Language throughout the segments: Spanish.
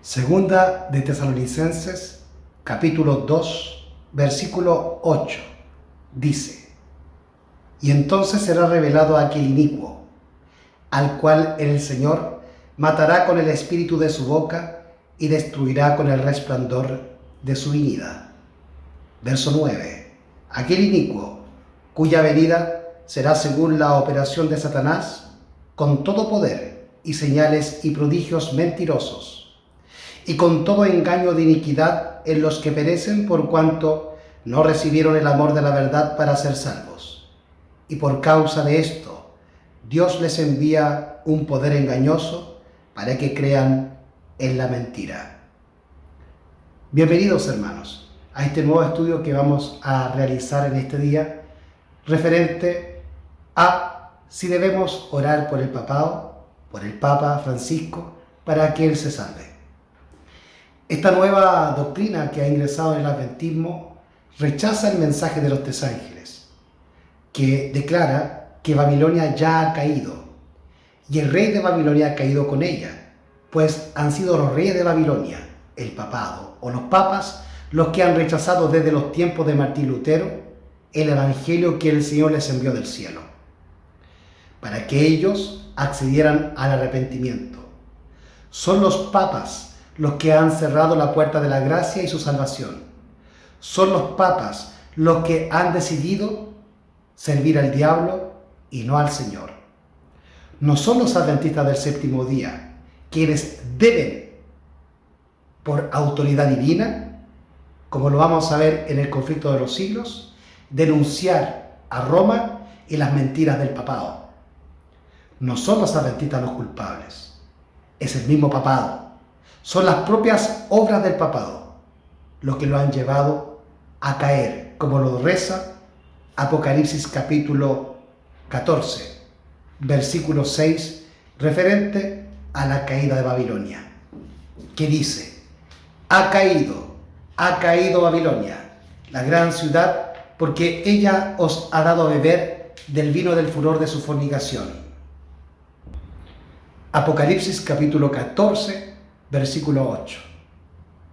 Segunda de Tesalonicenses, capítulo 2, versículo 8, dice: Y entonces será revelado aquel inicuo, al cual el Señor matará con el espíritu de su boca y destruirá con el resplandor de su venida. Verso 9. Aquel inicuo, cuya venida será según la operación de Satanás, con todo poder y señales y prodigios mentirosos, y con todo engaño de iniquidad en los que perecen, por cuanto no recibieron el amor de la verdad para ser salvos. Y por causa de esto, Dios les envía un poder engañoso para que crean en la mentira. Bienvenidos, hermanos, a este nuevo estudio que vamos a realizar en este día, referente a si debemos orar por el papado, por el Papa Francisco, para que él se salve. Esta nueva doctrina que ha ingresado en el adventismo rechaza el mensaje de los tres ángeles, que declara que Babilonia ya ha caído, y el rey de Babilonia ha caído con ella, pues han sido los reyes de Babilonia, el papado o los papas, los que han rechazado desde los tiempos de Martín Lutero el evangelio que el Señor les envió del cielo, para que ellos accedieran al arrepentimiento. Son los papas los que han cerrado la puerta de la gracia y su salvación. Son los papas los que han decidido servir al diablo y no al Señor. No son los adventistas del séptimo día quienes deben, por autoridad divina, como lo vamos a ver en el conflicto de los siglos, denunciar a Roma y las mentiras del papado. No son los adventistas los culpables, es el mismo papado. Son las propias obras del papado los que lo han llevado a caer, como lo reza Apocalipsis capítulo 14, versículo 6, referente a la caída de Babilonia, que dice: ha caído Babilonia, la gran ciudad, porque ella os ha dado a beber del vino del furor de su fornicación. Apocalipsis capítulo 14, versículo 8.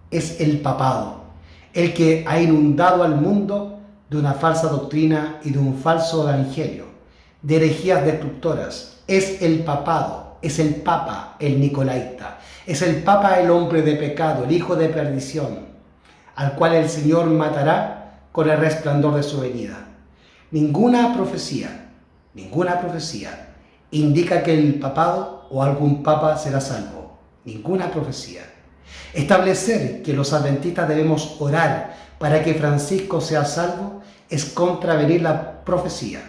Es el papado el que ha inundado al mundo de una falsa doctrina y de un falso evangelio, de herejías destructoras. Es el papado, es el papa, el nicolaita, es el papa, el hombre de pecado, el hijo de perdición, al cual el Señor matará con el resplandor de su venida. Ninguna profecía indica que el papado o algún papa será salvo. Ninguna profecía. Establecer que los adventistas debemos orar para que Francisco sea salvo es contravenir la profecía.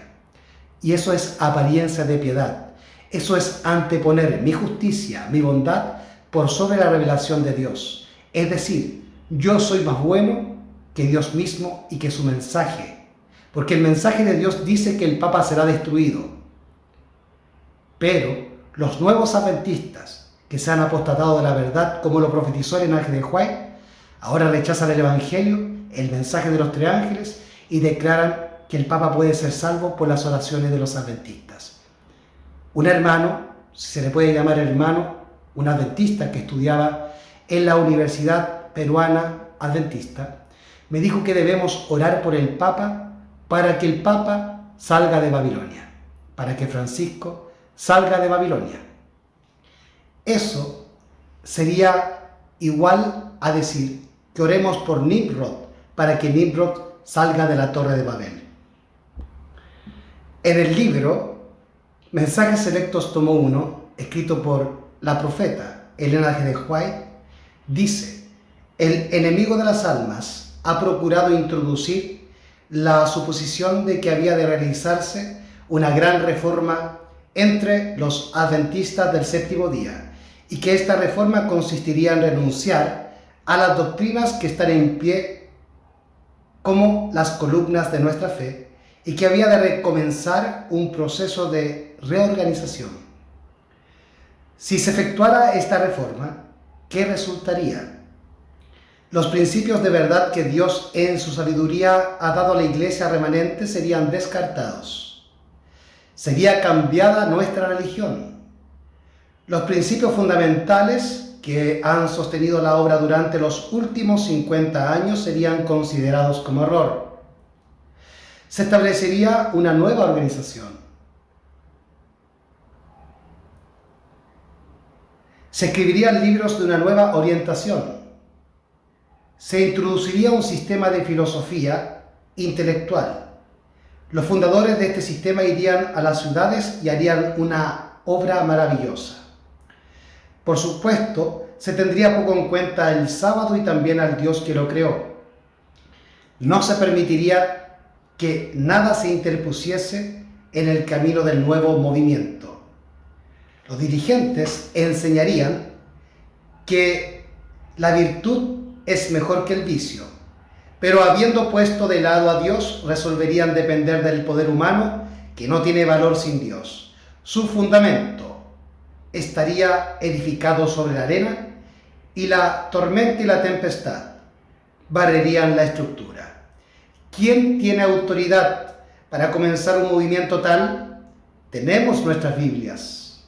Y eso es apariencia de piedad. Eso es anteponer mi justicia, mi bondad, por sobre la revelación de Dios. Es decir, yo soy más bueno que Dios mismo y que su mensaje. Porque el mensaje de Dios dice que el Papa será destruido. Pero los nuevos adventistas, que se han apostatado de la verdad, como lo profetizó el ángel de White, ahora rechazan el evangelio, el mensaje de los tres ángeles, y declaran que el Papa puede ser salvo por las oraciones de los adventistas. Un hermano, si se le puede llamar hermano, un adventista que estudiaba en la Universidad Peruana Adventista, me dijo que debemos orar por el Papa para que el Papa salga de Babilonia, para que Francisco salga de Babilonia. Eso sería igual a decir que oremos por Nimrod para que Nimrod salga de la Torre de Babel. En el libro Mensajes Selectos tomo 1, escrito por la profeta Elena G. de White, dice: el enemigo de las almas ha procurado introducir la suposición de que había de realizarse una gran reforma entre los adventistas del séptimo día, y que esta reforma consistiría en renunciar a las doctrinas que están en pie como las columnas de nuestra fe, y que había de recomenzar un proceso de reorganización. Si se efectuara esta reforma, ¿qué resultaría? Los principios de verdad que Dios en su sabiduría ha dado a la iglesia remanente serían descartados. Sería cambiada nuestra religión. Los principios fundamentales que han sostenido la obra durante los últimos 50 años serían considerados como error. Se establecería una nueva organización. Se escribirían libros de una nueva orientación. Se introduciría un sistema de filosofía intelectual. Los fundadores de este sistema irían a las ciudades y harían una obra maravillosa. Por supuesto, se tendría poco en cuenta el sábado y también al Dios que lo creó. No se permitiría que nada se interpusiese en el camino del nuevo movimiento. Los dirigentes enseñarían que la virtud es mejor que el vicio, pero habiendo puesto de lado a Dios, resolverían depender del poder humano que no tiene valor sin Dios. Su fundamento estaría edificado sobre la arena y la tormenta y la tempestad barrerían la estructura. ¿Quién tiene autoridad para comenzar un movimiento tal? Tenemos nuestras Biblias.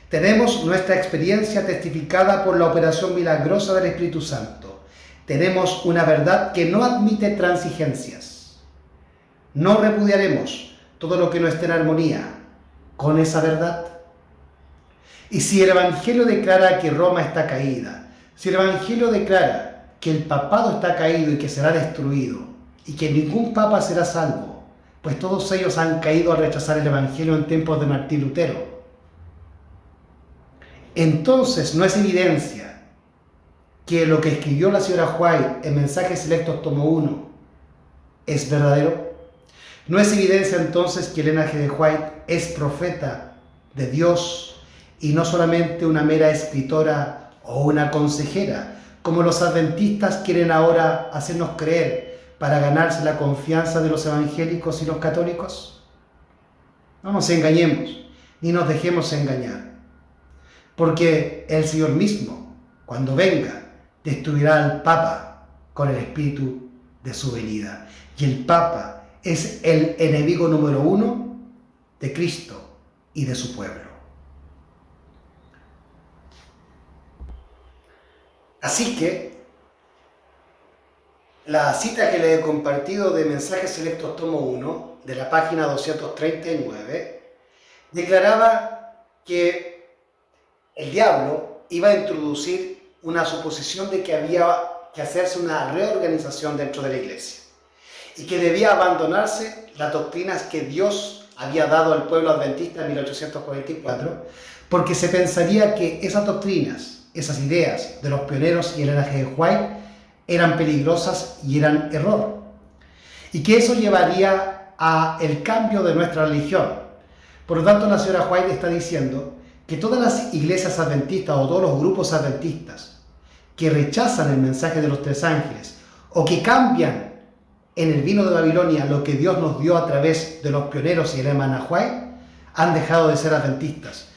Tenemos nuestra experiencia testificada por la operación milagrosa del Espíritu Santo. Tenemos una verdad que no admite transigencias. No repudiaremos todo lo que no esté en armonía con esa verdad. Y si el Evangelio declara que Roma está caída, si el Evangelio declara que el papado está caído y que será destruido, y que ningún papa será salvo, pues todos ellos han caído al rechazar el Evangelio en tiempos de Martín Lutero, entonces no es evidencia que lo que escribió la señora White en Mensajes Selectos tomo 1 es verdadero. No es evidencia entonces que Elena G. de White es profeta de Dios y no solamente una mera escritora o una consejera, como los adventistas quieren ahora hacernos creer para ganarse la confianza de los evangélicos y los católicos. No nos engañemos, ni nos dejemos engañar, porque el Señor mismo, cuando venga, destruirá al Papa con el espíritu de su venida. Y el Papa es el enemigo número 1 de Cristo y de su pueblo. Así que la cita que les he compartido de Mensajes Selectos tomo 1, de la página 239, declaraba que el diablo iba a introducir una suposición de que había que hacerse una reorganización dentro de la iglesia y que debía abandonarse las doctrinas que Dios había dado al pueblo adventista en 1844, porque se pensaría que esas doctrinas, esas ideas de los pioneros y Elena G. de White eran peligrosas y eran error, y que eso llevaría a el cambio de nuestra religión. Por lo tanto, la señora White está diciendo que todas las iglesias adventistas o todos los grupos adventistas que rechazan el mensaje de los tres ángeles o que cambian en el vino de Babilonia lo que Dios nos dio a través de los pioneros y Elena White han dejado de ser adventistas.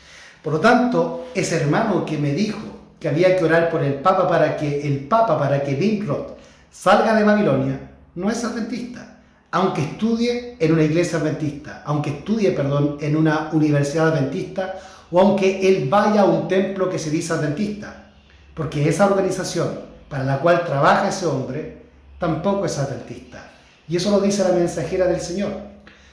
Por lo tanto, ese hermano que me dijo que había que orar por el Papa para que Nimrod salga de Babilonia, no es adventista, aunque estudie en una iglesia adventista, en una universidad adventista, o aunque él vaya a un templo que se dice adventista, porque esa organización para la cual trabaja ese hombre tampoco es adventista. Y eso lo dice la mensajera del Señor.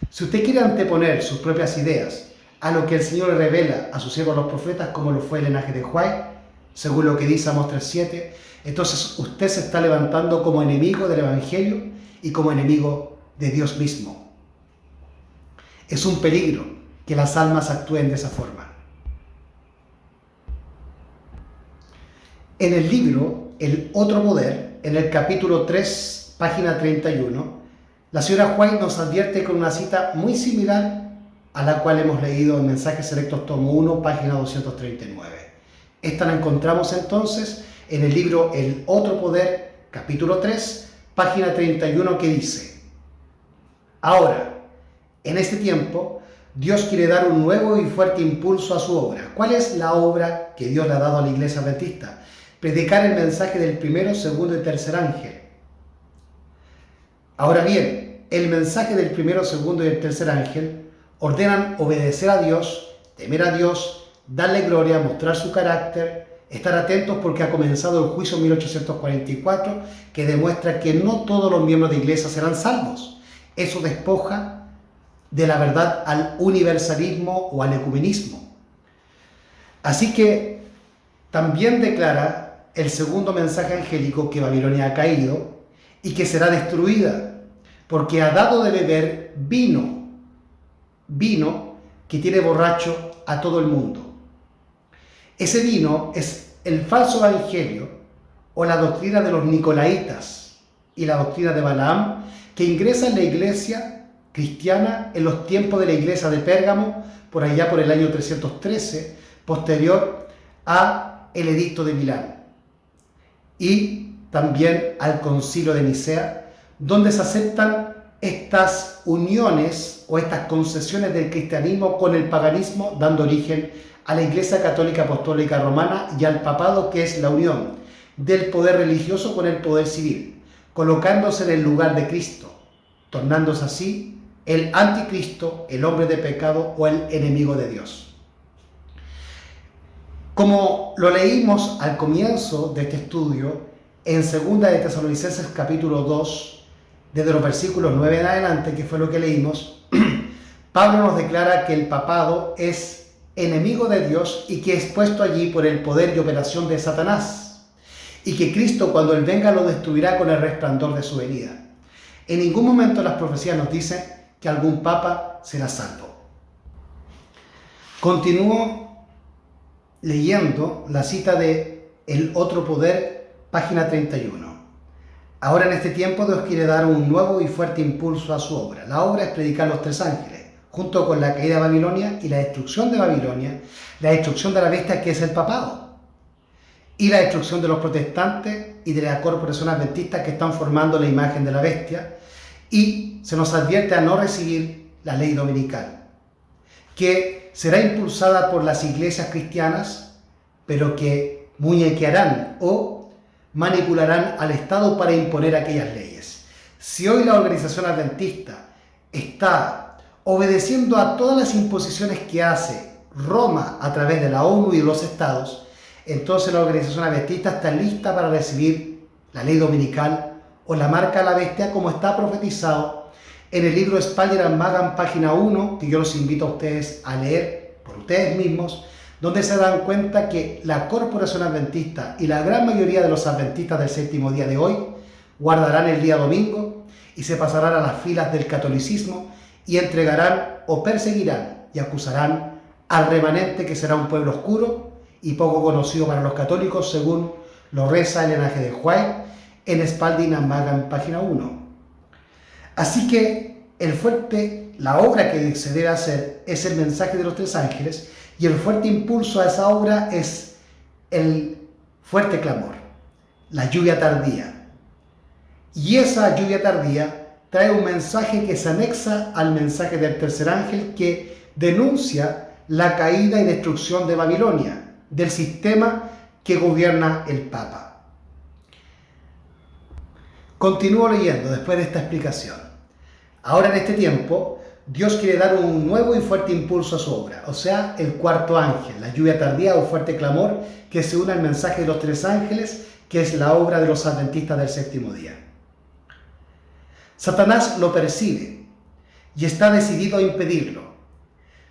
Si usted quiere anteponer sus propias ideas a lo que el Señor le revela a sus siervos los profetas, como lo fue Elena G. de White, según lo que dice Amós 3:7, entonces usted se está levantando como enemigo del Evangelio y como enemigo de Dios mismo. Es un peligro que las almas actúen de esa forma. En el libro El Otro Poder, en el capítulo 3, página 31, la señora White nos advierte con una cita muy similar a la cual hemos leído en Mensajes Selectos tomo 1, página 239. Esta la encontramos entonces en el libro El Otro Poder, capítulo 3, página 31, que dice: ahora, en este tiempo, Dios quiere dar un nuevo y fuerte impulso a su obra. ¿Cuál es la obra que Dios le ha dado a la iglesia adventista? Predicar el mensaje del primero, segundo y tercer ángel. Ahora bien, el mensaje del primero, segundo y el tercer ángel ordenan obedecer a Dios, temer a Dios, darle gloria, mostrar su carácter Estar atentos porque ha comenzado el juicio 1844 que demuestra que no todos los miembros de iglesia serán salvos. Eso despoja de la verdad al universalismo o al ecumenismo. Así que también declara el segundo mensaje angélico que Babilonia ha caído y que será destruida porque ha dado de beber vino que tiene borracho a todo el mundo. Ese vino es el falso evangelio o la doctrina de los nicolaitas y la doctrina de Balaam que ingresa en la iglesia cristiana en los tiempos de la iglesia de Pérgamo, por allá por el año 313, posterior a el edicto de Milán y también al concilio de Nicea, donde se aceptan estas uniones o estas concesiones del cristianismo con el paganismo, dando origen a la Iglesia Católica Apostólica Romana y al papado, que es la unión del poder religioso con el poder civil, colocándose en el lugar de Cristo, tornándose así el anticristo, el hombre de pecado o el enemigo de Dios. Como lo leímos al comienzo de este estudio, en 2 de Tesalonicenses capítulo 2, desde los versículos 9 en adelante, que fue lo que leímos, Pablo nos declara que el papado es enemigo de Dios y que es puesto allí por el poder y operación de Satanás, y que Cristo cuando Él venga lo destruirá con el resplandor de su venida. En ningún momento las profecías nos dicen que algún papa será salvo. Continúo leyendo la cita de El otro poder, página 31. Ahora en este tiempo Dios quiere dar un nuevo y fuerte impulso a su obra. La obra es predicar los tres ángeles, junto con la caída de Babilonia y la destrucción de Babilonia, la destrucción de la bestia que es el papado, y la destrucción de los protestantes y de la corporación adventista que están formando la imagen de la bestia, y se nos advierte a no recibir la ley dominical, que será impulsada por las iglesias cristianas, pero que muñequearán o manipularán al Estado para imponer aquellas leyes. Si hoy la organización adventista está obedeciendo a todas las imposiciones que hace Roma a través de la ONU y de los estados, entonces la organización adventista está lista para recibir la ley dominical o la marca de la bestia, como está profetizado en el libro Spalder and Magan, página 1, que yo los invito a ustedes a leer por ustedes mismos, donde se dan cuenta que la corporación adventista y la gran mayoría de los adventistas del séptimo día de hoy guardarán el día domingo y se pasarán a las filas del catolicismo y entregarán o perseguirán y acusarán al remanente, que será un pueblo oscuro y poco conocido para los católicos, según lo reza el Ellen G. White en Spalding and Magan, página 1. Así que la obra que se debe hacer es el mensaje de los tres ángeles, y el fuerte impulso a esa obra es el fuerte clamor, la lluvia tardía. Y esa lluvia tardía trae un mensaje que se anexa al mensaje del tercer ángel, que denuncia la caída y destrucción de Babilonia, del sistema que gobierna el Papa. Continúo leyendo después de esta explicación. Ahora en este tiempo, Dios quiere dar un nuevo y fuerte impulso a su obra, o sea, el cuarto ángel, la lluvia tardía o fuerte clamor, que se une al mensaje de los tres ángeles, que es la obra de los adventistas del séptimo día. Satanás lo percibe y está decidido a impedirlo.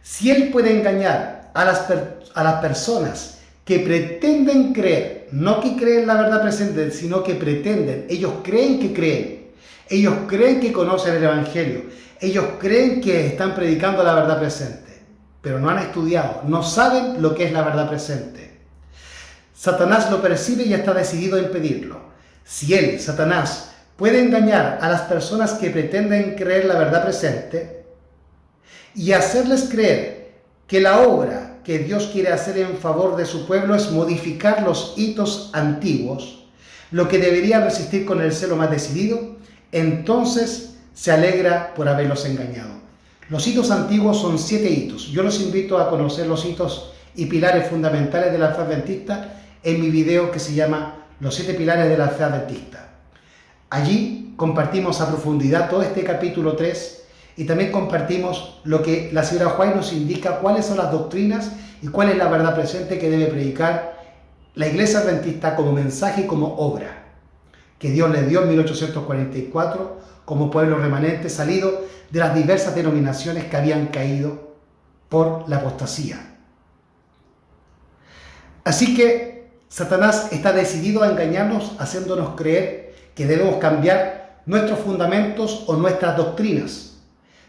Si él puede engañar a las personas que pretenden creer, no que creen la verdad presente, sino que pretenden, ellos creen que conocen el Evangelio, ellos creen que están predicando la verdad presente, pero no han estudiado, no saben lo que es la verdad presente. Satanás lo percibe y está decidido a impedirlo. Si él, Satanás, puede engañar a las personas que pretenden creer la verdad presente y hacerles creer que la obra que Dios quiere hacer en favor de su pueblo es modificar los hitos antiguos, lo que debería resistir con el celo más decidido, entonces se alegra por haberlos engañado. Los hitos antiguos son 7 hitos. Yo los invito a conocer los hitos y pilares fundamentales de la fe adventista en mi video que se llama Los 7 pilares de la fe adventista. Allí compartimos a profundidad todo este capítulo 3 y también compartimos lo que la señora White nos indica, cuáles son las doctrinas y cuál es la verdad presente que debe predicar la Iglesia Adventista como mensaje y como obra que Dios le dio en 1844 como pueblo remanente salido de las diversas denominaciones que habían caído por la apostasía. Así que Satanás está decidido a engañarnos, haciéndonos creer que debemos cambiar nuestros fundamentos o nuestras doctrinas.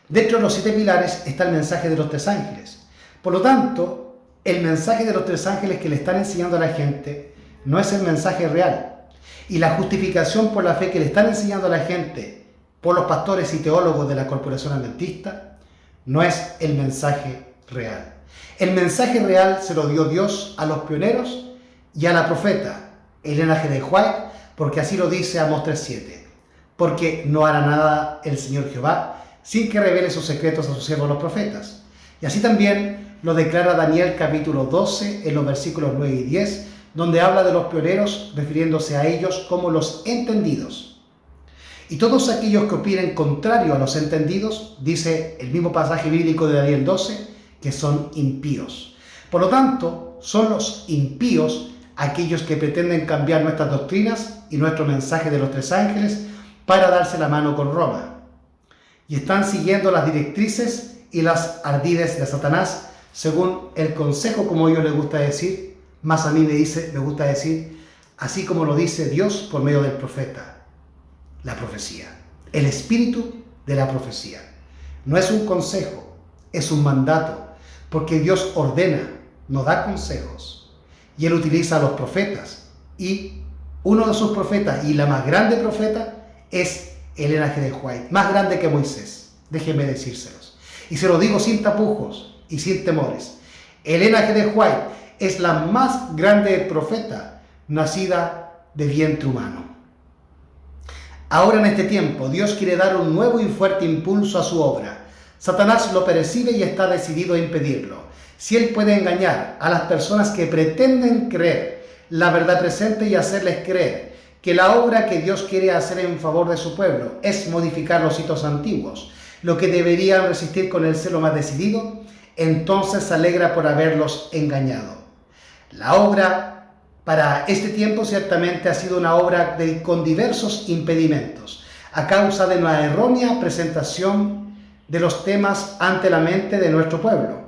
Dentro de los 7 pilares está el mensaje de los 3 ángeles. Por lo tanto, el mensaje de los 3 ángeles que le están enseñando a la gente no es el mensaje real. Y la justificación por la fe que le están enseñando a la gente por los pastores y teólogos de la Corporación Adventista no es el mensaje real. El mensaje real se lo dio Dios a los pioneros y a la profeta Elena G. de White, porque así lo dice Amós 3:7. Porque no hará nada el Señor Jehová sin que revele sus secretos a sus siervos los profetas. Y así también lo declara Daniel capítulo 12 en los versículos 9 y 10, donde habla de los pioneros refiriéndose a ellos como los entendidos. Y todos aquellos que opinen contrario a los entendidos, dice el mismo pasaje bíblico de Daniel 12, que son impíos. Por lo tanto, son los impíos aquellos que pretenden cambiar nuestras doctrinas y nuestro mensaje de los 3 ángeles para darse la mano con Roma. Y están siguiendo las directrices y las ardides de Satanás según el consejo, como a ellos les gusta decir, más a mí me gusta decir, así como lo dice Dios por medio del profeta, la profecía, el espíritu de la profecía. No es un consejo, es un mandato, porque Dios ordena, no da consejos. Y Él utiliza a los profetas, y uno de sus profetas, y la más grande profeta, es Elena G. de White, más grande que Moisés, déjenme decírselos. Y se lo digo sin tapujos y sin temores. Elena G. de White es la más grande profeta nacida de vientre humano. Ahora en este tiempo, Dios quiere dar un nuevo y fuerte impulso a su obra. Satanás lo percibe y está decidido a impedirlo. Si él puede engañar a las personas que pretenden creer la verdad presente y hacerles creer que la obra que Dios quiere hacer en favor de su pueblo es modificar los hitos antiguos, lo que deberían resistir con el celo más decidido, entonces se alegra por haberlos engañado. La obra para este tiempo ciertamente ha sido una obra con diversos impedimentos, a causa de una errónea presentación de los temas ante la mente de nuestro pueblo.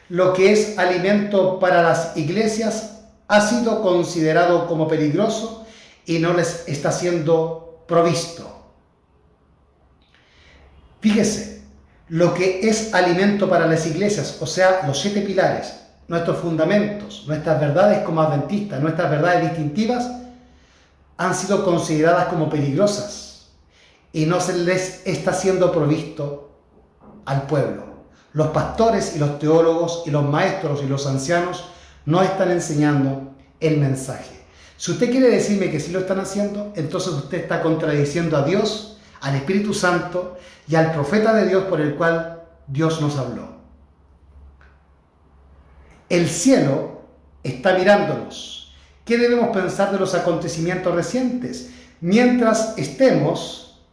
Lo que es alimento para las iglesias ha sido considerado como peligroso y no les está siendo provisto. Fíjese, lo que es alimento para las iglesias, o sea, los 7 pilares, nuestros fundamentos, nuestras verdades como adventistas, nuestras verdades distintivas, han sido consideradas como peligrosas y no se les está siendo provisto al pueblo. Los pastores y los teólogos y los maestros y los ancianos no están enseñando el mensaje. Si usted quiere decirme que sí lo están haciendo, entonces usted está contradiciendo a Dios, al Espíritu Santo y al profeta de Dios por el cual Dios nos habló. El cielo está mirándonos. ¿Qué debemos pensar de los acontecimientos recientes? Mientras estemos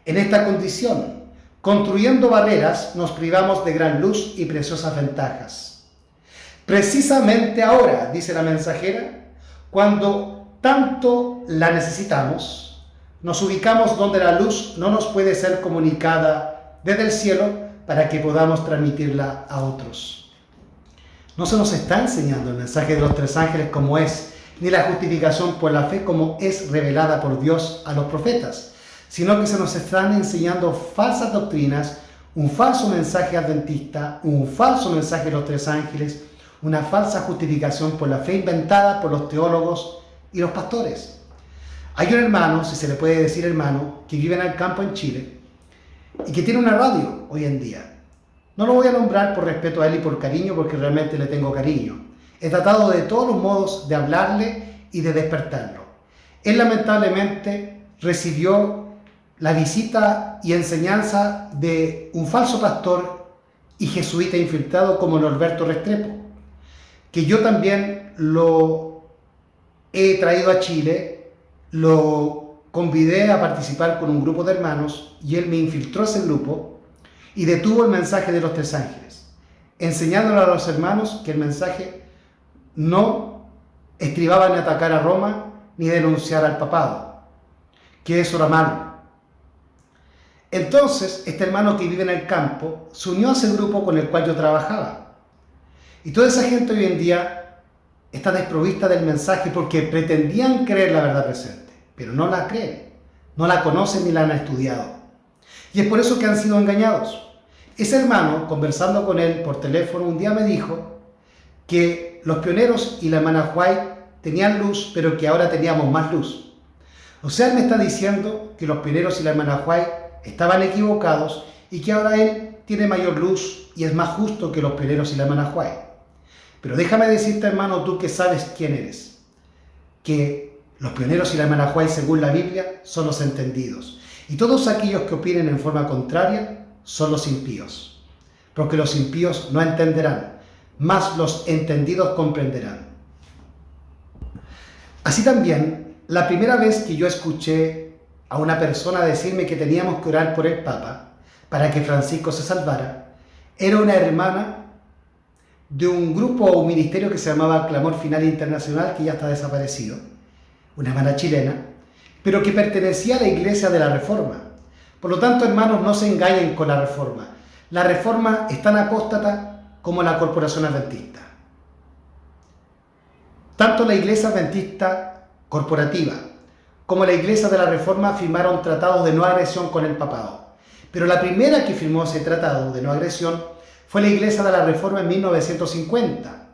en esta condición, construyendo barreras, nos privamos de gran luz y preciosas ventajas. Precisamente ahora, dice la mensajera, cuando tanto la necesitamos, nos ubicamos donde la luz no nos puede ser comunicada desde el cielo para que podamos transmitirla a otros. No se nos está enseñando el mensaje de los 3 ángeles como es, ni la justificación por la fe como es revelada por Dios a los profetas, sino que se nos están enseñando falsas doctrinas, un falso mensaje adventista, un falso mensaje de los 3 ángeles, una falsa justificación por la fe inventada por los teólogos y los pastores. Hay un hermano, si se le puede decir hermano, que vive en el campo en Chile y que tiene una radio hoy en día. No lo voy a nombrar por respeto a él y por cariño, porque realmente le tengo cariño. He tratado de todos los modos de hablarle y de despertarlo. Él lamentablemente recibió la visita y enseñanza de un falso pastor y jesuita infiltrado como Norberto Restrepo, que yo también lo he traído a Chile, lo convidé a participar con un grupo de hermanos y él me infiltró ese grupo y detuvo el mensaje de los 3 ángeles, enseñándole a los hermanos que el mensaje no estribaba en atacar a Roma ni denunciar al papado, que eso era malo. Entonces, este hermano que vive en el campo se unió a ese grupo con el cual yo trabajaba. Y toda esa gente hoy en día está desprovista del mensaje porque pretendían creer la verdad presente, pero no la creen, no la conocen ni la han estudiado. Y es por eso que han sido engañados. Ese hermano, conversando con él por teléfono, un día me dijo que los pioneros y la hermana White tenían luz, pero que ahora teníamos más luz. O sea, él me está diciendo que los pioneros y la hermana White estaban equivocados y que ahora él tiene mayor luz y es más justo que los pioneros y la hermana White. Pero déjame decirte, hermano, tú que sabes quién eres, que los pioneros y la hermana White, según la Biblia, son los entendidos. Y todos aquellos que opinen en forma contraria son los impíos. Porque los impíos no entenderán, mas los entendidos comprenderán. Así también, la primera vez que yo escuché a una persona decirme que teníamos que orar por el Papa para que Francisco se salvara, era una hermana de un grupo o un ministerio que se llamaba Clamor Final Internacional, que ya está desaparecido, una hermana chilena, pero que pertenecía a la Iglesia de la Reforma. Por lo tanto, hermanos, no se engañen con la Reforma. La Reforma es tan apóstata como la Corporación Adventista. Tanto la Iglesia Adventista corporativa como la Iglesia de la Reforma firmaron tratados de no agresión con el papado. Pero la primera que firmó ese tratado de no agresión fue la Iglesia de la Reforma en 1950.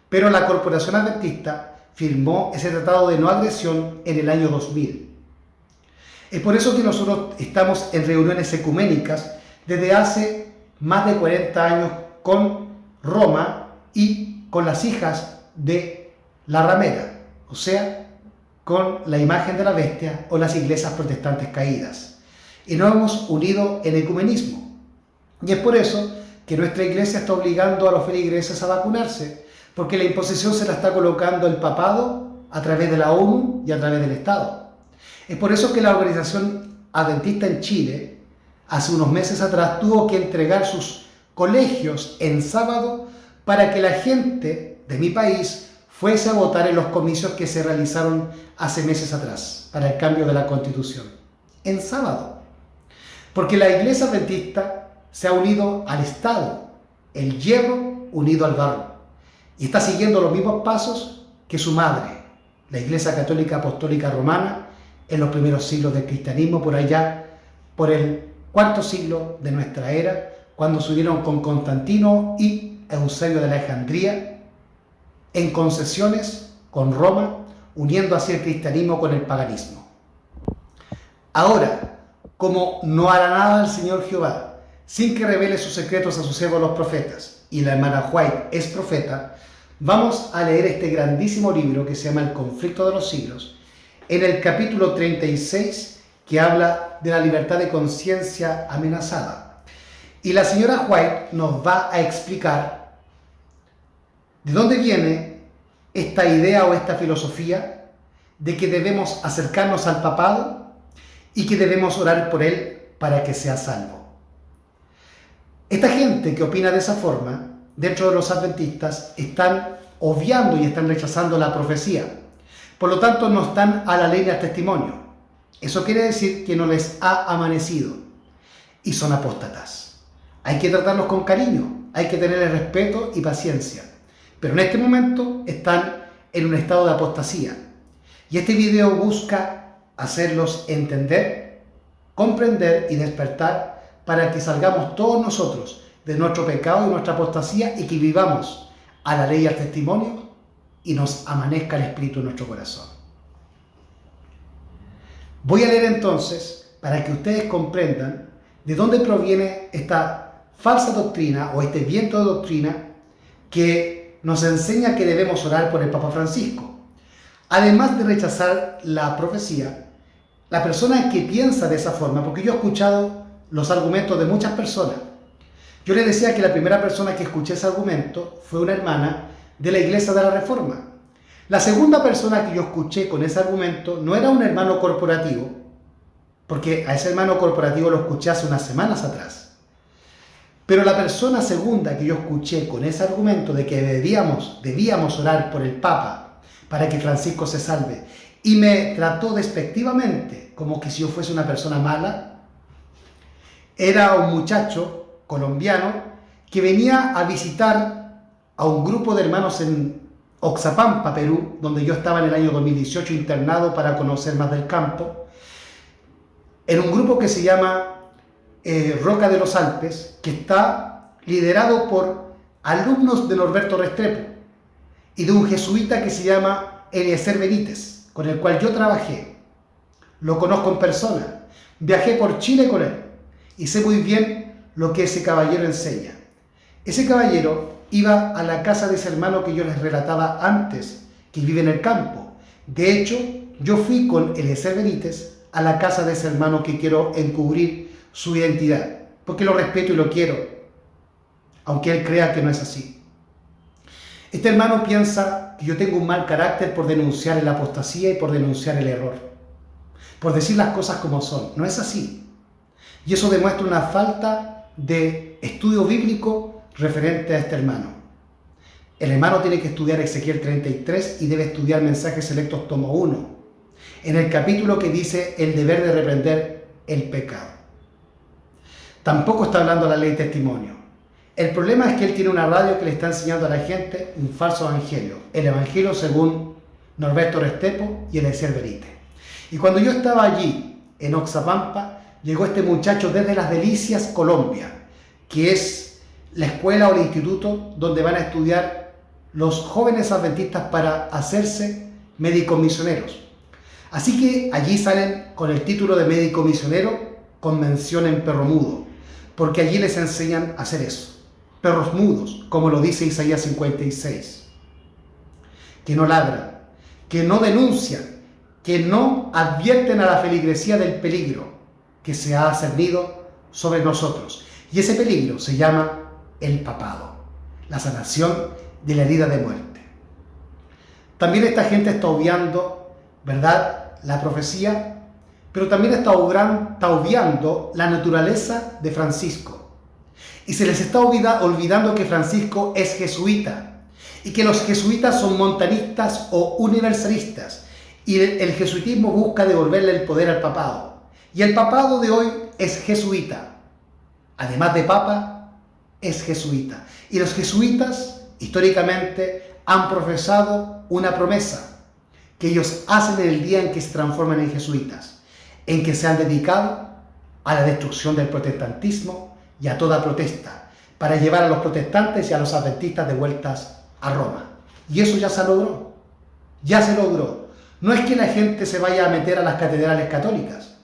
Pero la Corporación Adventista firmó ese tratado de no agresión en el año 2000. Es por eso que nosotros estamos en reuniones ecuménicas desde hace más de 40 años con Roma y con las hijas de la ramera, o sea, con la imagen de la bestia o las iglesias protestantes caídas. Y nos hemos unido en ecumenismo. Y es por eso que nuestra iglesia está obligando a los feligreses a vacunarse, porque la imposición se la está colocando el papado a través de la ONU y a través del Estado. Es por eso que la organización adventista en Chile, hace unos meses atrás, tuvo que entregar sus colegios en sábado para que la gente de mi país fuese a votar en los comicios que se realizaron hace meses atrás para el cambio de la Constitución. En sábado. Porque la iglesia adventista se ha unido al Estado, el hierro unido al barro, y está siguiendo los mismos pasos que su madre, la Iglesia Católica Apostólica Romana, en los primeros siglos del cristianismo, por allá, por el cuarto siglo de nuestra era, cuando se unieron con Constantino y Eusebio de Alejandría, en concesiones con Roma, uniendo así el cristianismo con el paganismo. Ahora, como no hará nada el Señor Jehová, sin que revele sus secretos a sus siervos los profetas, y la hermana White es profeta, vamos a leer este grandísimo libro que se llama El Conflicto de los Siglos, en el capítulo 36, que habla de la libertad de conciencia amenazada. Y la señora White nos va a explicar de dónde viene esta idea o esta filosofía de que debemos acercarnos al papado y que debemos orar por él para que sea salvo. Esta gente que opina de esa forma, dentro de los adventistas, están obviando y están rechazando la profecía. Por lo tanto, no están a la ley del testimonio. Eso quiere decir que no les ha amanecido y son apóstatas. Hay que tratarlos con cariño, hay que tenerles respeto y paciencia. Pero en este momento están en un estado de apostasía. Y este video busca hacerlos entender, comprender y despertar para que salgamos todos nosotros de nuestro pecado y nuestra apostasía y que vivamos a la ley y al testimonio y nos amanezca el Espíritu en nuestro corazón. Voy a leer entonces para que ustedes comprendan de dónde proviene esta falsa doctrina o este viento de doctrina que nos enseña que debemos orar por el Papa Francisco. Además de rechazar la profecía, la persona que piensa de esa forma, porque yo he escuchado los argumentos de muchas personas. Yo les decía que la primera persona que escuché ese argumento fue una hermana de la Iglesia de la Reforma. La segunda persona que yo escuché con ese argumento no era un hermano corporativo, porque a ese hermano corporativo lo escuché hace unas semanas atrás. Pero la persona segunda que yo escuché con ese argumento de que debíamos orar por el Papa para que Francisco se salve. Y me trató despectivamente, como que si yo fuese una persona mala. Era un muchacho colombiano que venía a visitar a un grupo de hermanos en Oxapampa, Perú, donde yo estaba en el año 2018 internado para conocer más del campo, en un grupo que se llama Roca de los Alpes, que está liderado por alumnos de Norberto Restrepo y de un jesuita que se llama Eliezer Benítez, con el cual yo trabajé. Lo conozco en persona, viajé por Chile con él y sé muy bien lo que ese caballero enseña. Ese caballero iba a la casa de ese hermano que yo les relataba antes, que vive en el campo. De hecho, yo fui con Eliezer Benítez a la casa de ese hermano que quiero encubrir su identidad, porque lo respeto y lo quiero, aunque él crea que no es así. Este hermano piensa que yo tengo un mal carácter por denunciar la apostasía y por denunciar el error, por decir las cosas como son. No es así. Y eso demuestra una falta de estudio bíblico referente a este hermano. El hermano tiene que estudiar Ezequiel 33 y debe estudiar Mensajes Selectos tomo 1, en el capítulo que dice el deber de reprender el pecado. Tampoco está hablando la ley de testimonio. El problema es que él tiene una radio que le está enseñando a la gente un falso evangelio, el evangelio según Norberto Restrepo y Eliezer Benítez. Y cuando yo estaba allí, en Oxapampa, llegó este muchacho desde Las Delicias, Colombia, que es la escuela o el instituto donde van a estudiar los jóvenes adventistas para hacerse médicos misioneros. Así que allí salen con el título de médico misionero con mención en perro mudo, porque allí les enseñan a hacer eso. Perros mudos, como lo dice Isaías 56. Que no ladran, que no denuncian, que no advierten a la feligresía del peligro que se ha cernido sobre nosotros. Y ese peligro se llama el papado, la sanación de la herida de muerte. También esta gente está obviando, ¿verdad?, la profecía, pero también está obviando la naturaleza de Francisco. Y se les está olvidando que Francisco es jesuita y que los jesuitas son montanistas o universalistas. Y el jesuitismo busca devolverle el poder al papado. Y el papado de hoy es jesuita. Además de papa, es jesuita. Y los jesuitas, históricamente, han profesado una promesa que ellos hacen en el día en que se transforman en jesuitas, en que se han dedicado a la destrucción del protestantismo y a toda protesta, para llevar a los protestantes y a los adventistas de vueltas a Roma. Y eso ya se logró. Ya se logró. No es que la gente se vaya a meter a las catedrales católicas,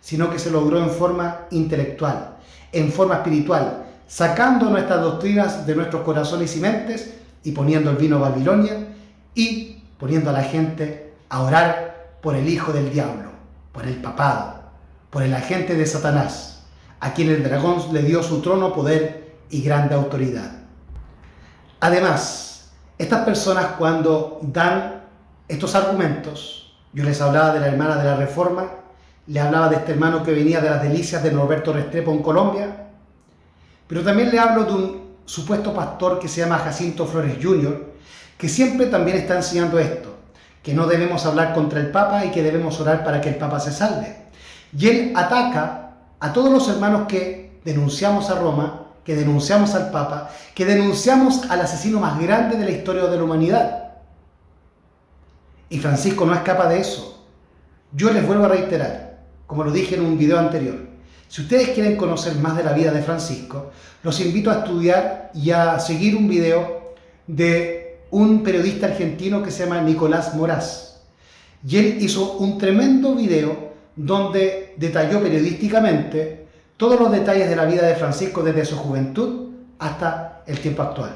sino que se logró en forma intelectual, en forma espiritual, sacando nuestras doctrinas de nuestros corazones y mentes y poniendo el vino Babilonia y poniendo a la gente a orar por el hijo del diablo, por el papado, por el agente de Satanás, a quien el dragón le dio su trono, poder y grande autoridad. Además, estas personas cuando dan estos argumentos, yo les hablaba de la hermana de la Reforma, le hablaba de este hermano que venía de Las Delicias de Norberto Restrepo en Colombia, pero también le hablo de un supuesto pastor que se llama Jacinto Flores Jr., que siempre también está enseñando esto, que no debemos hablar contra el Papa y que debemos orar para que el Papa se salve. Y él ataca a todos los hermanos que denunciamos a Roma, que denunciamos al Papa, que denunciamos al asesino más grande de la historia de la humanidad. Y Francisco no escapa de eso. Yo les vuelvo a reiterar, como lo dije en un video anterior, si ustedes quieren conocer más de la vida de Francisco, los invito a estudiar y a seguir un video de un periodista argentino que se llama Nicolás Moraz. Y él hizo un tremendo video donde detalló periodísticamente todos los detalles de la vida de Francisco desde su juventud hasta el tiempo actual.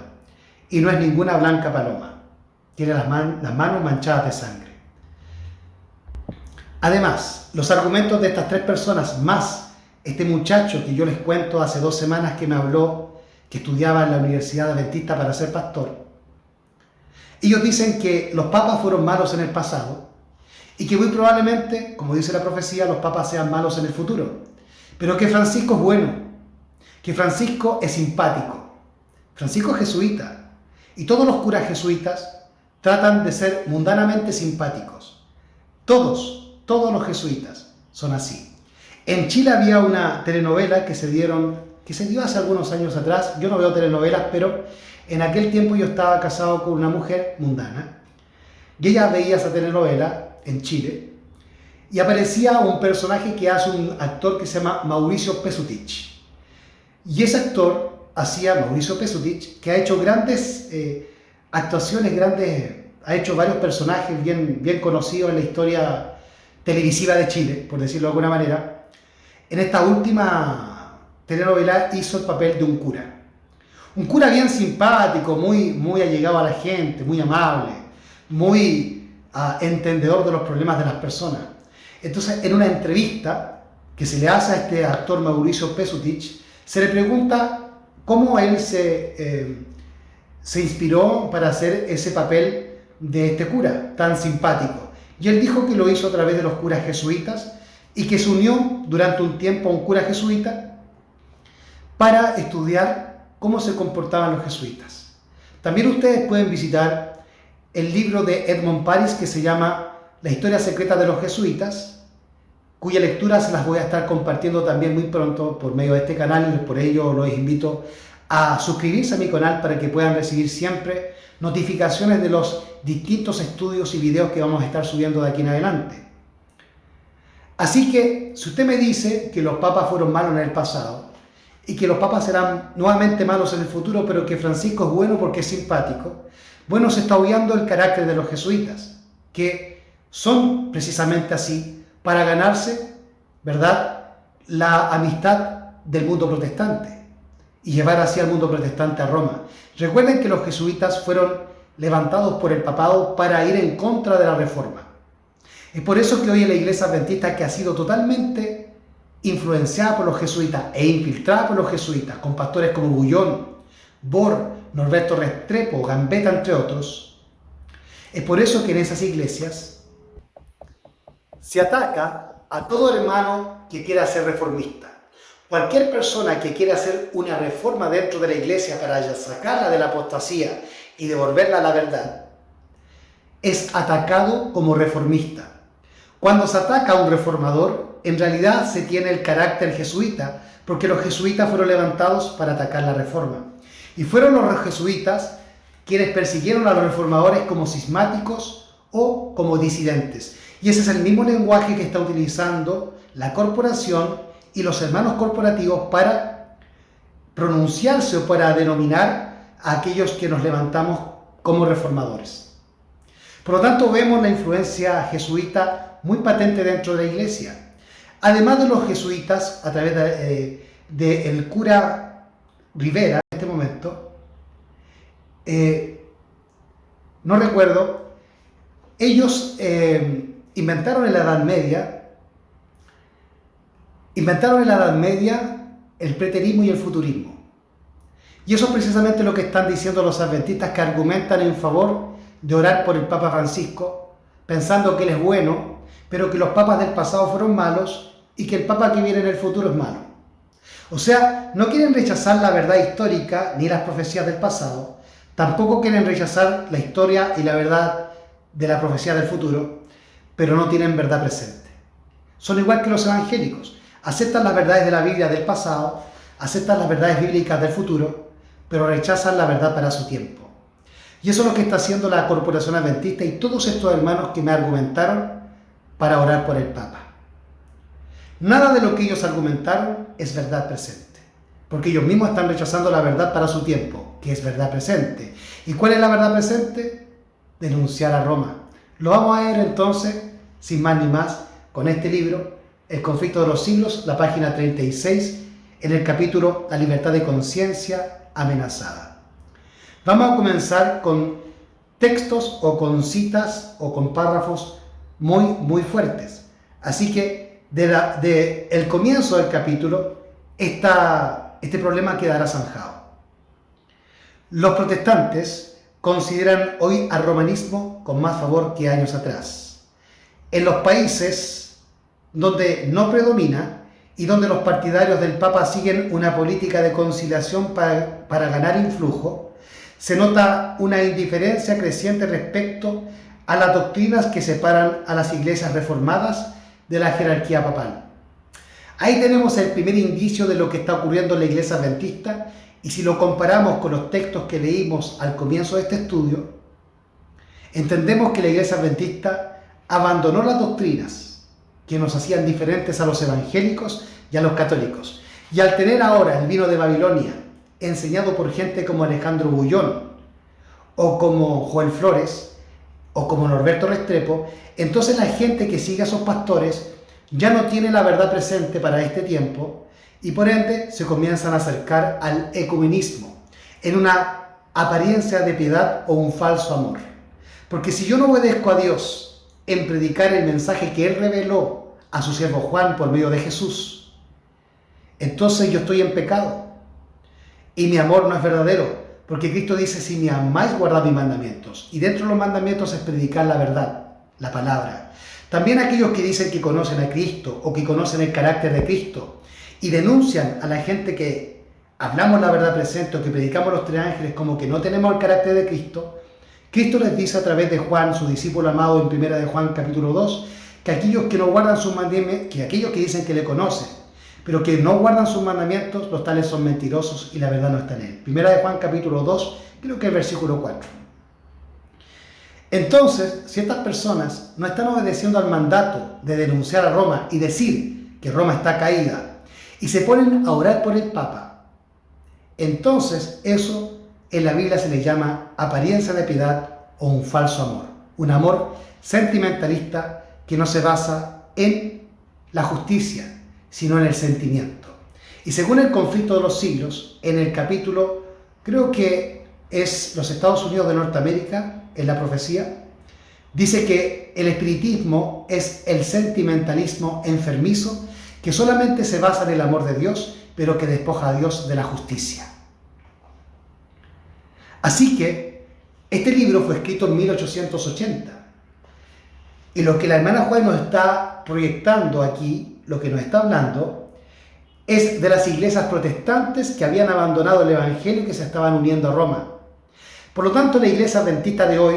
Y no es ninguna blanca paloma. Tiene las manos manchadas de sangre. Además, los argumentos de estas tres personas, más este muchacho que yo les cuento hace 2 semanas que me habló, que estudiaba en la Universidad Adventista para ser pastor, ellos dicen que los papas fueron malos en el pasado y que muy probablemente, como dice la profecía, los papas sean malos en el futuro, pero que Francisco es bueno, que Francisco es simpático. Francisco es jesuita y todos los curas jesuitas tratan de ser mundanamente simpáticos. Todos los jesuitas son así. En Chile había una telenovela que se dio hace algunos años atrás. Yo no veo telenovelas, pero en aquel tiempo yo estaba casado con una mujer mundana y ella veía esa telenovela en Chile y aparecía un personaje que hace un actor que se llama Mauricio Pesutich. Y ese actor hacía Mauricio Pesutich, que ha hecho grandes actuaciones, ha hecho varios personajes bien conocidos en la historia televisiva de Chile, por decirlo de alguna manera. En esta última telenovela hizo el papel de un cura. Un cura bien simpático, muy allegado a la gente, muy amable, muy entendedor de los problemas de las personas. Entonces, en una entrevista que se le hace a este actor Mauricio Pesutich, se le pregunta cómo él se inspiró para hacer ese papel de este cura tan simpático. Y él dijo que lo hizo a través de los curas jesuitas y que se unió durante un tiempo a un cura jesuita para estudiar cómo se comportaban los jesuitas. También ustedes pueden visitar el libro de Edmond Paris que se llama La historia secreta de los jesuitas, cuya lectura se las voy a estar compartiendo también muy pronto por medio de este canal, y por ello los invito a suscribirse a mi canal para que puedan recibir siempre notificaciones de los distintos estudios y videos que vamos a estar subiendo de aquí en adelante. Así que, si usted me dice que los papas fueron malos en el pasado y que los papas serán nuevamente malos en el futuro, pero que Francisco es bueno porque es simpático, bueno, se está obviando el carácter de los jesuitas, que son precisamente así, para ganarse, ¿verdad?, la amistad del mundo protestante y llevar así al mundo protestante a Roma. Recuerden que los jesuitas fueron levantados por el papado para ir en contra de la reforma. Es por eso que hoy en la Iglesia Adventista, que ha sido totalmente influenciada por los jesuitas e infiltrada por los jesuitas, con pastores como Bullón, Bor, Norberto Restrepo, Gambetta, entre otros, es por eso que en esas iglesias se ataca a todo hermano que quiera ser reformista. Cualquier persona que quiera hacer una reforma dentro de la iglesia para sacarla de la apostasía y devolverla a la verdad, es atacado como reformista. Cuando se ataca a un reformador, en realidad se tiene el carácter jesuita, porque los jesuitas fueron levantados para atacar la reforma. Y fueron los jesuitas quienes persiguieron a los reformadores como cismáticos o como disidentes. Y ese es el mismo lenguaje que está utilizando la corporación y los hermanos corporativos para pronunciarse o para denominar a aquellos que nos levantamos como reformadores. Por lo tanto, vemos la influencia jesuita muy patente dentro de la iglesia. Además de los jesuitas, a través del cura Rivera, en este momento, no recuerdo, ellos inventaron en la Edad Media el preterismo y el futurismo. Y eso es precisamente lo que están diciendo los adventistas, que argumentan en favor de orar por el Papa Francisco, pensando que él es bueno, pero que los papas del pasado fueron malos y que el Papa que viene en el futuro es malo. O sea, no quieren rechazar la verdad histórica ni las profecías del pasado, tampoco quieren rechazar la historia y la verdad de la profecía del futuro, pero no tienen verdad presente. Son igual que los evangélicos, aceptan las verdades de la Biblia del pasado, aceptan las verdades bíblicas del futuro, pero rechazan la verdad para su tiempo. Y eso es lo que está haciendo la Corporación Adventista y todos estos hermanos que me argumentaron para orar por el Papa. Nada de lo que ellos argumentaron es verdad presente, porque ellos mismos están rechazando la verdad para su tiempo, que es verdad presente. ¿Y cuál es la verdad presente? Denunciar a Roma. Lo vamos a ver entonces, sin más ni más, con este libro, El conflicto de los siglos, la página 36, en el capítulo La libertad de conciencia amenazada. Vamos a comenzar con textos o con citas o con párrafos muy fuertes. Así que de el comienzo del capítulo, este problema quedará zanjado. Los protestantes consideran hoy al romanismo con más favor que años atrás. En los países donde no predomina y donde los partidarios del Papa siguen una política de conciliación para ganar influjo, Se nota una indiferencia creciente respecto a las doctrinas que separan a las iglesias reformadas de la jerarquía papal. Ahí tenemos el primer indicio de lo que está ocurriendo en la iglesia adventista, y si lo comparamos con los textos que leímos al comienzo de este estudio, entendemos que la iglesia adventista abandonó las doctrinas que nos hacían diferentes a los evangélicos y a los católicos. Y al tener ahora el vino de Babilonia, enseñado por gente como Alejandro Bullón, o como Joel Flores, o como Norberto Restrepo, entonces la gente que sigue a esos pastores ya no tiene la verdad presente para este tiempo, y por ende se comienzan a acercar al ecumenismo, en una apariencia de piedad o un falso amor. Porque si yo no obedezco a Dios en predicar el mensaje que Él reveló a su siervo Juan por medio de Jesús, entonces yo estoy en pecado y mi amor no es verdadero, porque Cristo dice: si me amáis, guardad mis mandamientos. Y dentro de los mandamientos es predicar la verdad, la palabra. También aquellos que dicen que conocen a Cristo o que conocen el carácter de Cristo y denuncian a la gente que hablamos la verdad presente o que predicamos los tres ángeles como que no tenemos el carácter de Cristo, Cristo les dice a través de Juan, su discípulo amado, en 1 de Juan capítulo 2, que aquellos que no guardan sus mandamientos, que aquellos que dicen que le conocen, pero que no guardan sus mandamientos, los tales son mentirosos y la verdad no está en él. 1 de Juan capítulo 2, creo que es versículo 4. Entonces, si estas personas no están obedeciendo al mandato de denunciar a Roma y decir que Roma está caída, y se ponen a orar por el Papa, entonces eso en la Biblia se le llama apariencia de piedad o un falso amor. Un amor sentimentalista que no se basa en la justicia, sino en el sentimiento. Y según el conflicto de los siglos, en el capítulo, creo que es los Estados Unidos de Norteamérica, en la profecía, dice que el espiritismo es el sentimentalismo enfermizo que solamente se basa en el amor de Dios, pero que despoja a Dios de la justicia. Así que este libro fue escrito en 1880. Y lo que la hermana Juárez nos está proyectando aquí, lo que nos está hablando, es de las iglesias protestantes que habían abandonado el evangelio y que se estaban uniendo a Roma. Por lo tanto, la iglesia adventista de hoy,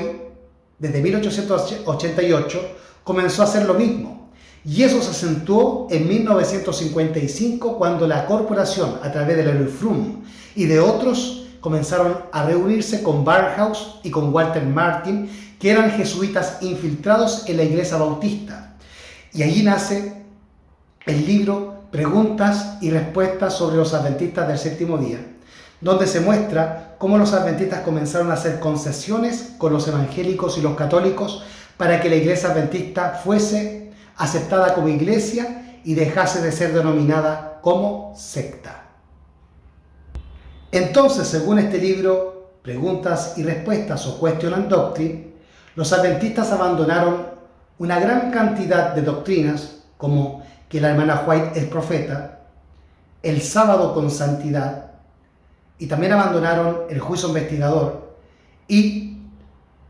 desde 1888, comenzó a hacer lo mismo. Y eso se acentuó en 1955, cuando la corporación, a través de la Frum y de otros, comenzaron a reunirse con Barnhouse y con Walter Martin, que eran jesuitas infiltrados en la iglesia bautista. Y allí nace el libro Preguntas y Respuestas sobre los Adventistas del Séptimo Día, donde se muestra cómo los adventistas comenzaron a hacer concesiones con los evangélicos y los católicos para que la iglesia adventista fuese aceptada como iglesia y dejase de ser denominada como secta. Entonces, según este libro, Preguntas y Respuestas o Question and Doctrine, los adventistas abandonaron una gran cantidad de doctrinas, como que la hermana White es profeta, el sábado con santidad, y también abandonaron el juicio investigador y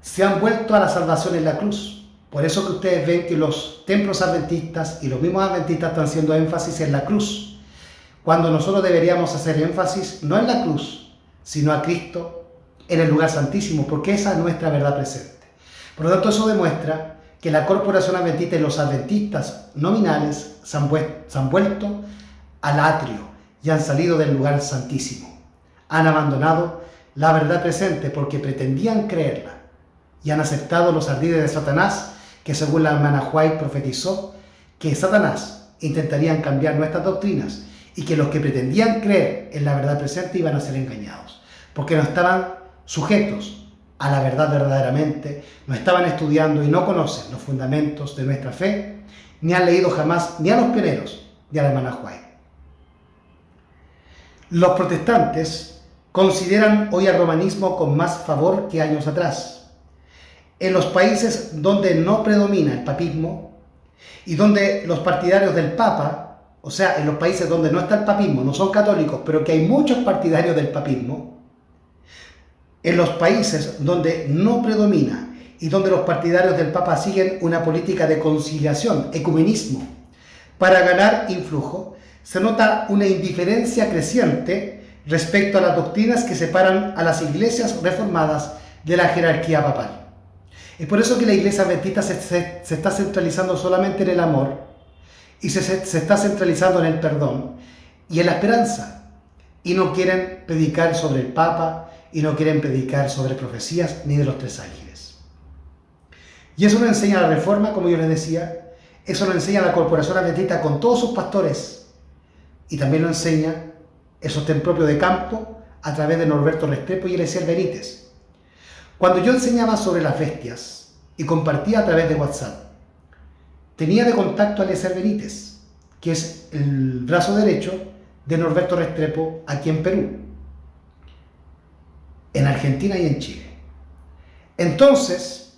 se han vuelto a la salvación en la cruz. Por eso que ustedes ven que los templos adventistas y los mismos adventistas están haciendo énfasis en la cruz, cuando nosotros deberíamos hacer énfasis no en la cruz, sino a Cristo en el lugar santísimo, porque esa es nuestra verdad presente. Por lo tanto, eso demuestra que la corporación adventista y los adventistas nominales se han vuelto al atrio y han salido del lugar santísimo. Han abandonado la verdad presente porque pretendían creerla y han aceptado los ardides de Satanás, que según la hermana White profetizó que Satanás intentarían cambiar nuestras doctrinas y que los que pretendían creer en la verdad presente iban a ser engañados, porque no estaban sujetos a la verdad verdaderamente, no estaban estudiando y no conocen los fundamentos de nuestra fe, ni han leído jamás ni a los pioneros ni a la hermana White. Los protestantes consideran hoy al romanismo con más favor que años atrás. En los países donde no predomina el papismo y donde los partidarios del Papa, o sea, en los países donde no está el papismo, no son católicos, pero que hay muchos partidarios del papismo, en los países donde no predomina y donde los partidarios del Papa siguen una política de conciliación, ecumenismo, para ganar influjo, se nota una indiferencia creciente respecto a las doctrinas que separan a las iglesias reformadas de la jerarquía papal. Es por eso que la iglesia adventista se está centralizando solamente en el amor y se está centralizando en el perdón y en la esperanza. Y no quieren predicar sobre el Papa y no quieren predicar sobre profecías ni de los tres ángeles. Y eso nos enseña la Reforma, como yo les decía, eso nos enseña la Corporación Adventista con todos sus pastores y también nos enseña el sostén propio de campo a través de Norberto Restrepo y Eliezer Benítez. Cuando yo enseñaba sobre las bestias y compartía a través de WhatsApp, tenía de contacto a Eliezer Benítez, que es el brazo derecho de Norberto Restrepo aquí en Perú, en Argentina y en Chile. Entonces,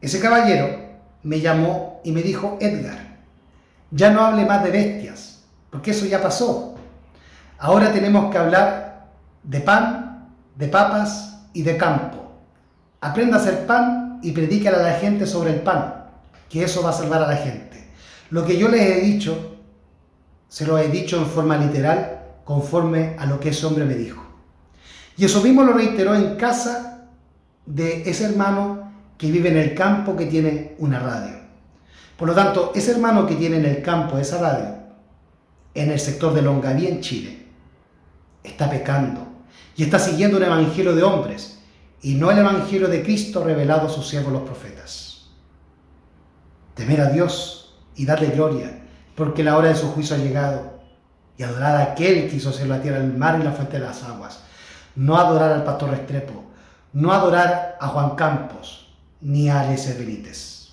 ese caballero me llamó y me dijo: Edgar, ya no hable más de bestias, porque eso ya pasó. Ahora tenemos que hablar de pan, de papas y de campo. Aprenda a hacer pan y predícale a la gente sobre el pan, que eso va a salvar a la gente. Lo que yo les he dicho, se lo he dicho en forma literal, conforme a lo que ese hombre me dijo. Y eso mismo lo reiteró en casa de ese hermano que vive en el campo, que tiene una radio. Por lo tanto, ese hermano que tiene en el campo esa radio, en el sector de Longaví, en Chile, está pecando y está siguiendo un evangelio de hombres y no el evangelio de Cristo revelado a sus siervos los profetas. Temer a Dios y darle gloria, porque la hora de su juicio ha llegado, y adorar a aquel que hizo hacer la tierra, el mar y la fuente de las aguas. No adorar al pastor Restrepo, no adorar a Juan Campos, ni a Eliezer Benítez.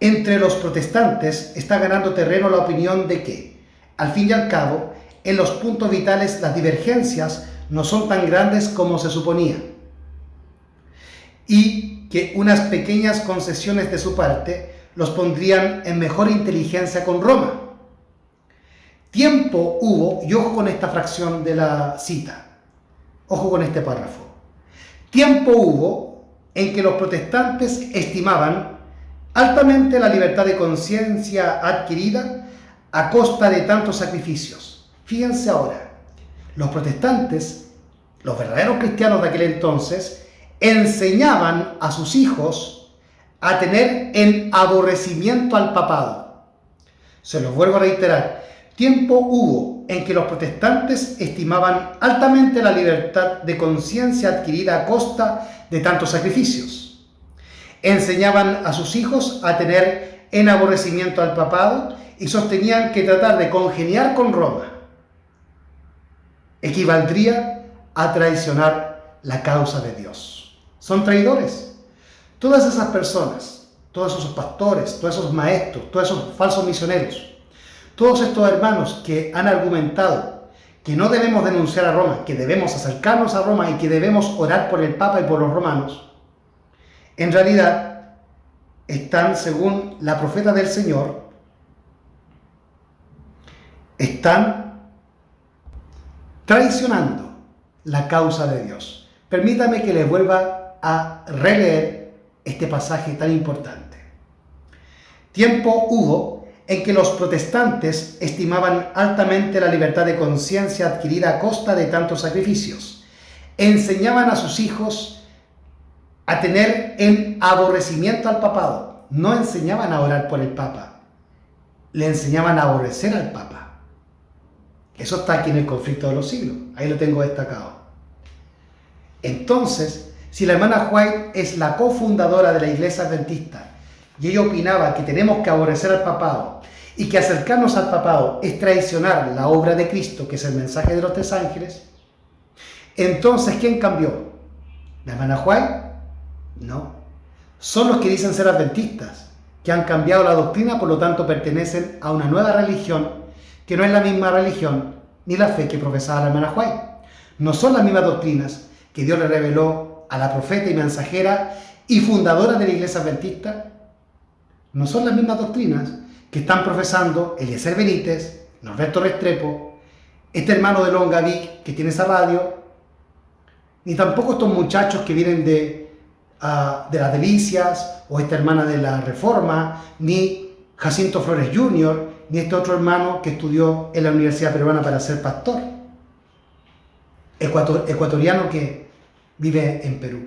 Entre los protestantes está ganando terreno la opinión de que, al fin y al cabo, en los puntos vitales las divergencias no son tan grandes como se suponía, y que unas pequeñas concesiones de su parte los pondrían en mejor inteligencia con Roma. Tiempo hubo, y ojo con esta fracción de la cita, ojo con este párrafo. Tiempo hubo en que los protestantes estimaban altamente la libertad de conciencia adquirida a costa de tantos sacrificios. Fíjense ahora, los protestantes, los verdaderos cristianos de aquel entonces, enseñaban a sus hijos a tener en aborrecimiento al papado. Se los vuelvo a reiterar. Tiempo hubo en que los protestantes estimaban altamente la libertad de conciencia adquirida a costa de tantos sacrificios. Enseñaban a sus hijos a tener en aborrecimiento al papado y sostenían que tratar de congeniar con Roma equivaldría a traicionar la causa de Dios. Son traidores. Todas esas personas, todos esos pastores, todos esos maestros, todos esos falsos misioneros, todos estos hermanos que han argumentado que no debemos denunciar a Roma, que debemos acercarnos a Roma y que debemos orar por el Papa y por los romanos, en realidad están, según la profeta del Señor, están traicionando la causa de Dios. Permítame que les vuelva a releer este pasaje tan importante. Tiempo hubo en que los protestantes estimaban altamente la libertad de conciencia adquirida a costa de tantos sacrificios. Enseñaban a sus hijos a tener en aborrecimiento al papado. No enseñaban a orar por el Papa, le enseñaban a aborrecer al Papa. Eso está aquí en el conflicto de los siglos, ahí lo tengo destacado. Entonces, si la hermana White es la cofundadora de la Iglesia Adventista y ella opinaba que tenemos que aborrecer al papado y que acercarnos al papado es traicionar la obra de Cristo, que es el mensaje de los tres ángeles, entonces ¿quién cambió? ¿La hermana White? No. Son los que dicen ser adventistas, que han cambiado la doctrina, por lo tanto pertenecen a una nueva religión que no es la misma religión ni la fe que profesaba la hermana White. No son las mismas doctrinas que Dios le reveló a la profeta y mensajera y fundadora de la Iglesia Adventista. No son las mismas doctrinas que están profesando Eliezer Benítez, Norberto Restrepo, este hermano de Longaví que tiene esa radio, ni tampoco estos muchachos que vienen de las Delicias, o esta hermana de la Reforma, ni Jacinto Flores Jr., ni este otro hermano que estudió en la Universidad Peruana para ser pastor, ecuatoriano que vive en Perú,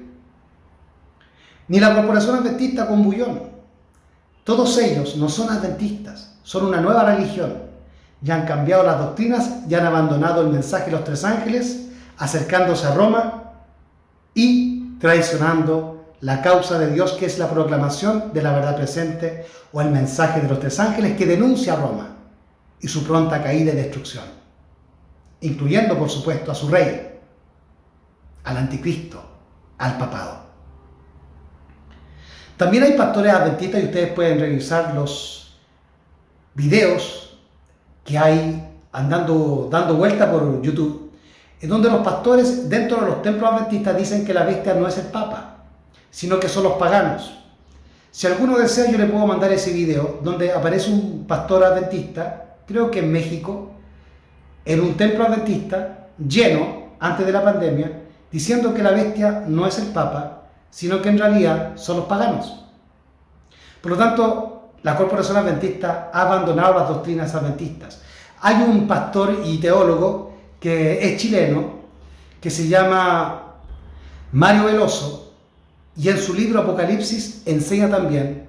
ni la Corporación Adventista con Bullón. Todos ellos no son adventistas, son una nueva religión. Ya han cambiado las doctrinas, ya han abandonado el mensaje de los tres ángeles, acercándose a Roma y traicionando la causa de Dios, que es la proclamación de la verdad presente, o el mensaje de los tres ángeles que denuncia a Roma y su pronta caída y destrucción, incluyendo, por supuesto, a su rey, al anticristo, al papado. También hay pastores adventistas, y ustedes pueden revisar los videos que hay dando vuelta por YouTube, en donde los pastores dentro de los templos adventistas dicen que la bestia no es el Papa, sino que son los paganos. Si alguno desea, yo le puedo mandar ese video donde aparece un pastor adventista, creo que en México, en un templo adventista lleno antes de la pandemia, diciendo que la bestia no es el Papa, sino que en realidad son los paganos. Por lo tanto, la Corporación Adventista ha abandonado las doctrinas adventistas. Hay un pastor y teólogo que es chileno, que se llama Mario Veloso, y en su libro Apocalipsis enseña también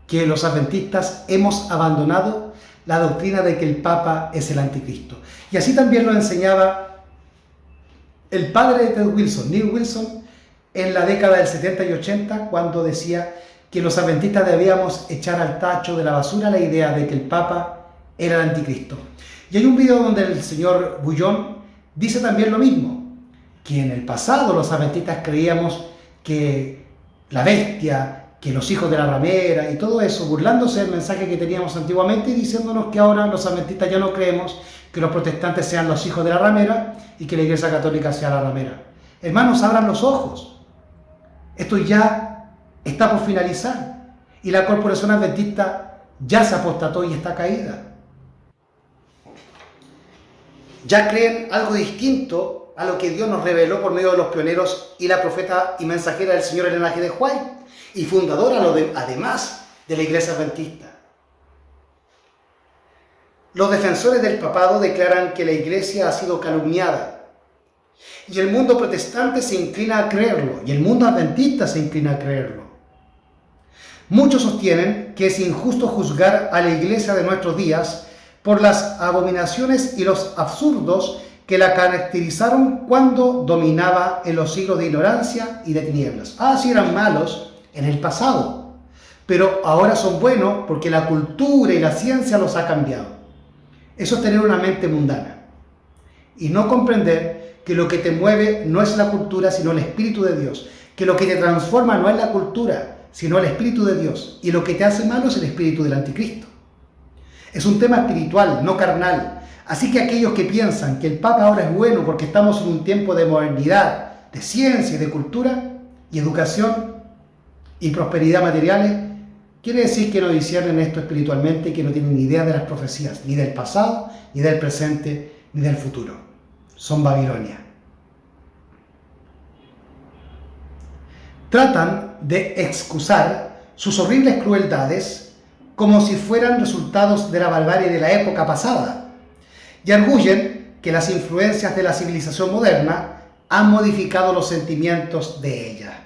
que los adventistas hemos abandonado la doctrina de que el Papa es el anticristo. Y así también lo enseñaba el padre de Ted Wilson, Neil Wilson, en la década del 70 y 80, cuando decía que los adventistas debíamos echar al tacho de la basura la idea de que el Papa era el anticristo. Y hay un video donde el señor Bullón dice también lo mismo, que en el pasado los adventistas creíamos que la bestia, que los hijos de la ramera y todo eso, burlándose del mensaje que teníamos antiguamente y diciéndonos que ahora los adventistas ya no creemos que los protestantes sean los hijos de la ramera y que la Iglesia Católica sea la ramera. Hermanos, abran los ojos. Esto ya está por finalizar y la Corporación Adventista ya se apostató y está caída. Ya creen algo distinto a lo que Dios nos reveló por medio de los pioneros y la profeta y mensajera del Señor Elena G. de White, y fundadora además de la Iglesia Adventista. Los defensores del papado declaran que la Iglesia ha sido calumniada, y el mundo protestante se inclina a creerlo, y el mundo adventista se inclina a creerlo. Muchos sostienen que es injusto juzgar a la Iglesia de nuestros días por las abominaciones y los absurdos que la caracterizaron cuando dominaba en los siglos de ignorancia y de tinieblas. Sí eran malos en el pasado, pero ahora son buenos porque la cultura y la ciencia los ha cambiado. Eso es tener una mente mundana y no comprender que lo que te mueve no es la cultura, sino el Espíritu de Dios, que lo que te transforma no es la cultura, sino el Espíritu de Dios, y lo que te hace malo es el espíritu del anticristo. Es un tema espiritual, no carnal. Así que aquellos que piensan que el Papa ahora es bueno porque estamos en un tiempo de modernidad, de ciencia y de cultura y educación y prosperidad materiales, quiere decir que no disciernen esto espiritualmente y que no tienen ni idea de las profecías, ni del pasado, ni del presente, ni del futuro. Son Babilonia. Tratan de excusar sus horribles crueldades como si fueran resultados de la barbarie de la época pasada, y arguyen que las influencias de la civilización moderna han modificado los sentimientos de ella.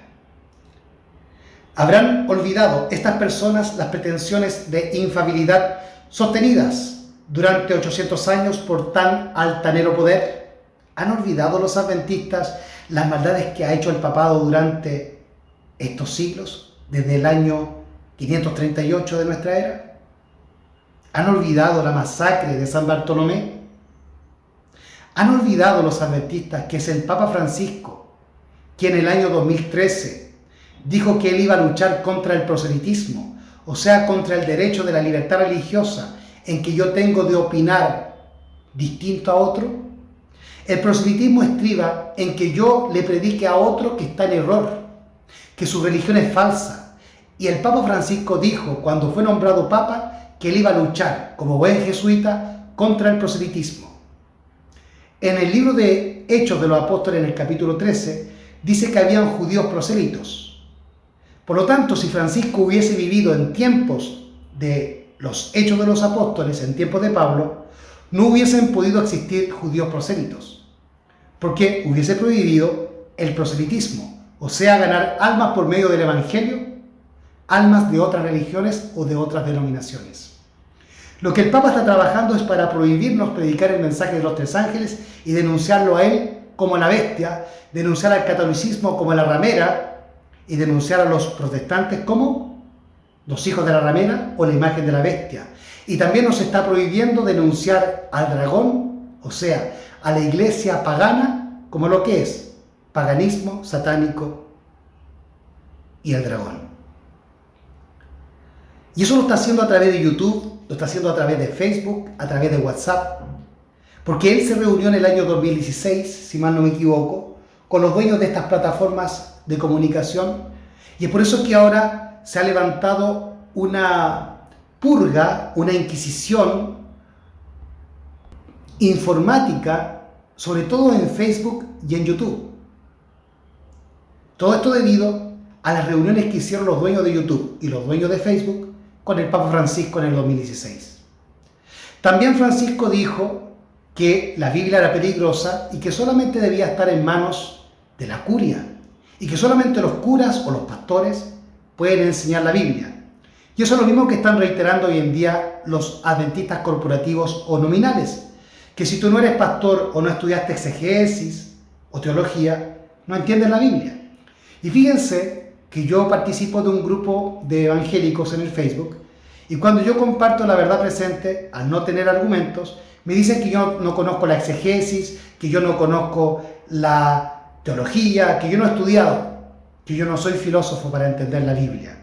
¿Habrán olvidado estas personas las pretensiones de infalibilidad sostenidas durante 800 años por tan altanero poder? ¿Han olvidado los adventistas las maldades que ha hecho el papado durante estos siglos, desde el año 538 de nuestra era? ¿Han olvidado la masacre de San Bartolomé? ¿Han olvidado los adventistas que es el Papa Francisco, quien en el año 2013 dijo que él iba a luchar contra el proselitismo, o sea, contra el derecho de la libertad religiosa en que yo tengo de opinar distinto a otro? El proselitismo estriba en que yo le predique a otro que está en error, que su religión es falsa. Y el Papa Francisco dijo, cuando fue nombrado Papa, que él iba a luchar, como buen jesuita, contra el proselitismo. En el libro de Hechos de los Apóstoles, en el capítulo 13, dice que habían judíos prosélitos. Por lo tanto, si Francisco hubiese vivido en tiempos de los Hechos de los Apóstoles en tiempos de Pablo, no hubiesen podido existir judíos prosélitos, porque hubiese prohibido el proselitismo, o sea, ganar almas por medio del Evangelio, almas de otras religiones o de otras denominaciones. Lo que el Papa está trabajando es para prohibirnos predicar el mensaje de los tres ángeles y denunciarlo a él como la bestia, denunciar al catolicismo como la ramera y denunciar a los protestantes como los hijos de la ramera o la imagen de la bestia. Y también nos está prohibiendo denunciar al dragón, o sea, a la iglesia pagana, como lo que es paganismo satánico y el dragón. Y eso lo está haciendo a través de YouTube, lo está haciendo a través de Facebook, a través de WhatsApp, porque él se reunió en el año 2016, si mal no me equivoco, con los dueños de estas plataformas de comunicación, y es por eso que ahora se ha levantado una purga, una inquisición informática, sobre todo en Facebook y en YouTube. Todo esto debido a las reuniones que hicieron los dueños de YouTube y los dueños de Facebook con el Papa Francisco en el 2016. También Francisco dijo que la Biblia era peligrosa y que solamente debía estar en manos de la curia y que solamente los curas o los pastores pueden enseñar la Biblia. Y eso es lo mismo que están reiterando hoy en día los adventistas corporativos o nominales, que si tú no eres pastor o no estudiaste exegesis o teología, no entiendes la Biblia. Y fíjense que yo participo de un grupo de evangélicos en el Facebook y cuando yo comparto la verdad presente, al no tener argumentos, me dicen que yo no conozco la exegesis, que yo no conozco la teología, que yo no he estudiado, que yo no soy filósofo para entender la Biblia.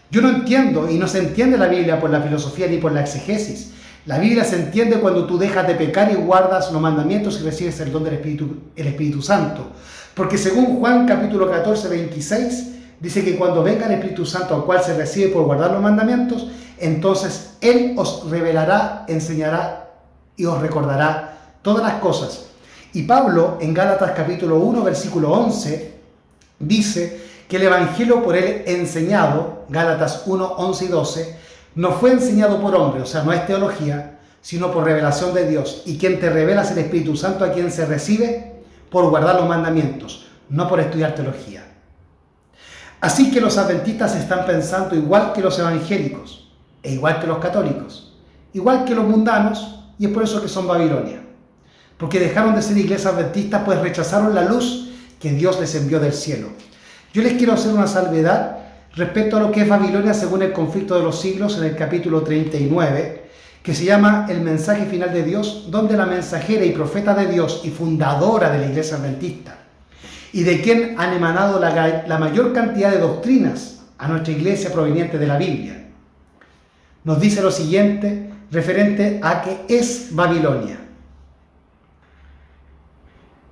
Yo no entiendo y no se entiende la Biblia por la filosofía ni por la exegesis. La Biblia se entiende cuando tú dejas de pecar y guardas los mandamientos y recibes el don del Espíritu Santo. Porque según Juan capítulo 14, 26, dice que cuando venga el Espíritu Santo al cual se recibe por guardar los mandamientos, entonces Él os revelará, enseñará y os recordará todas las cosas. Y Pablo en Gálatas capítulo 1, versículo 11, dice que el Evangelio por Él enseñado, Gálatas 1, 11 y 12, no fue enseñado por hombre, o sea, no es teología, sino por revelación de Dios. Y quien te revela es el Espíritu Santo, a quien se recibe por guardar los mandamientos, no por estudiar teología. Así que los adventistas están pensando igual que los evangélicos, e igual que los católicos, igual que los mundanos, y es por eso que son Babilonia. Porque dejaron de ser iglesias adventistas, pues rechazaron la luz que Dios les envió del cielo. Yo les quiero hacer una salvedad respecto a lo que es Babilonia según el conflicto de los siglos en el capítulo 39, que se llama El mensaje final de Dios, donde la mensajera y profeta de Dios y fundadora de la iglesia adventista, y de quien han emanado la mayor cantidad de doctrinas a nuestra iglesia proveniente de la Biblia, nos dice lo siguiente referente a qué es Babilonia.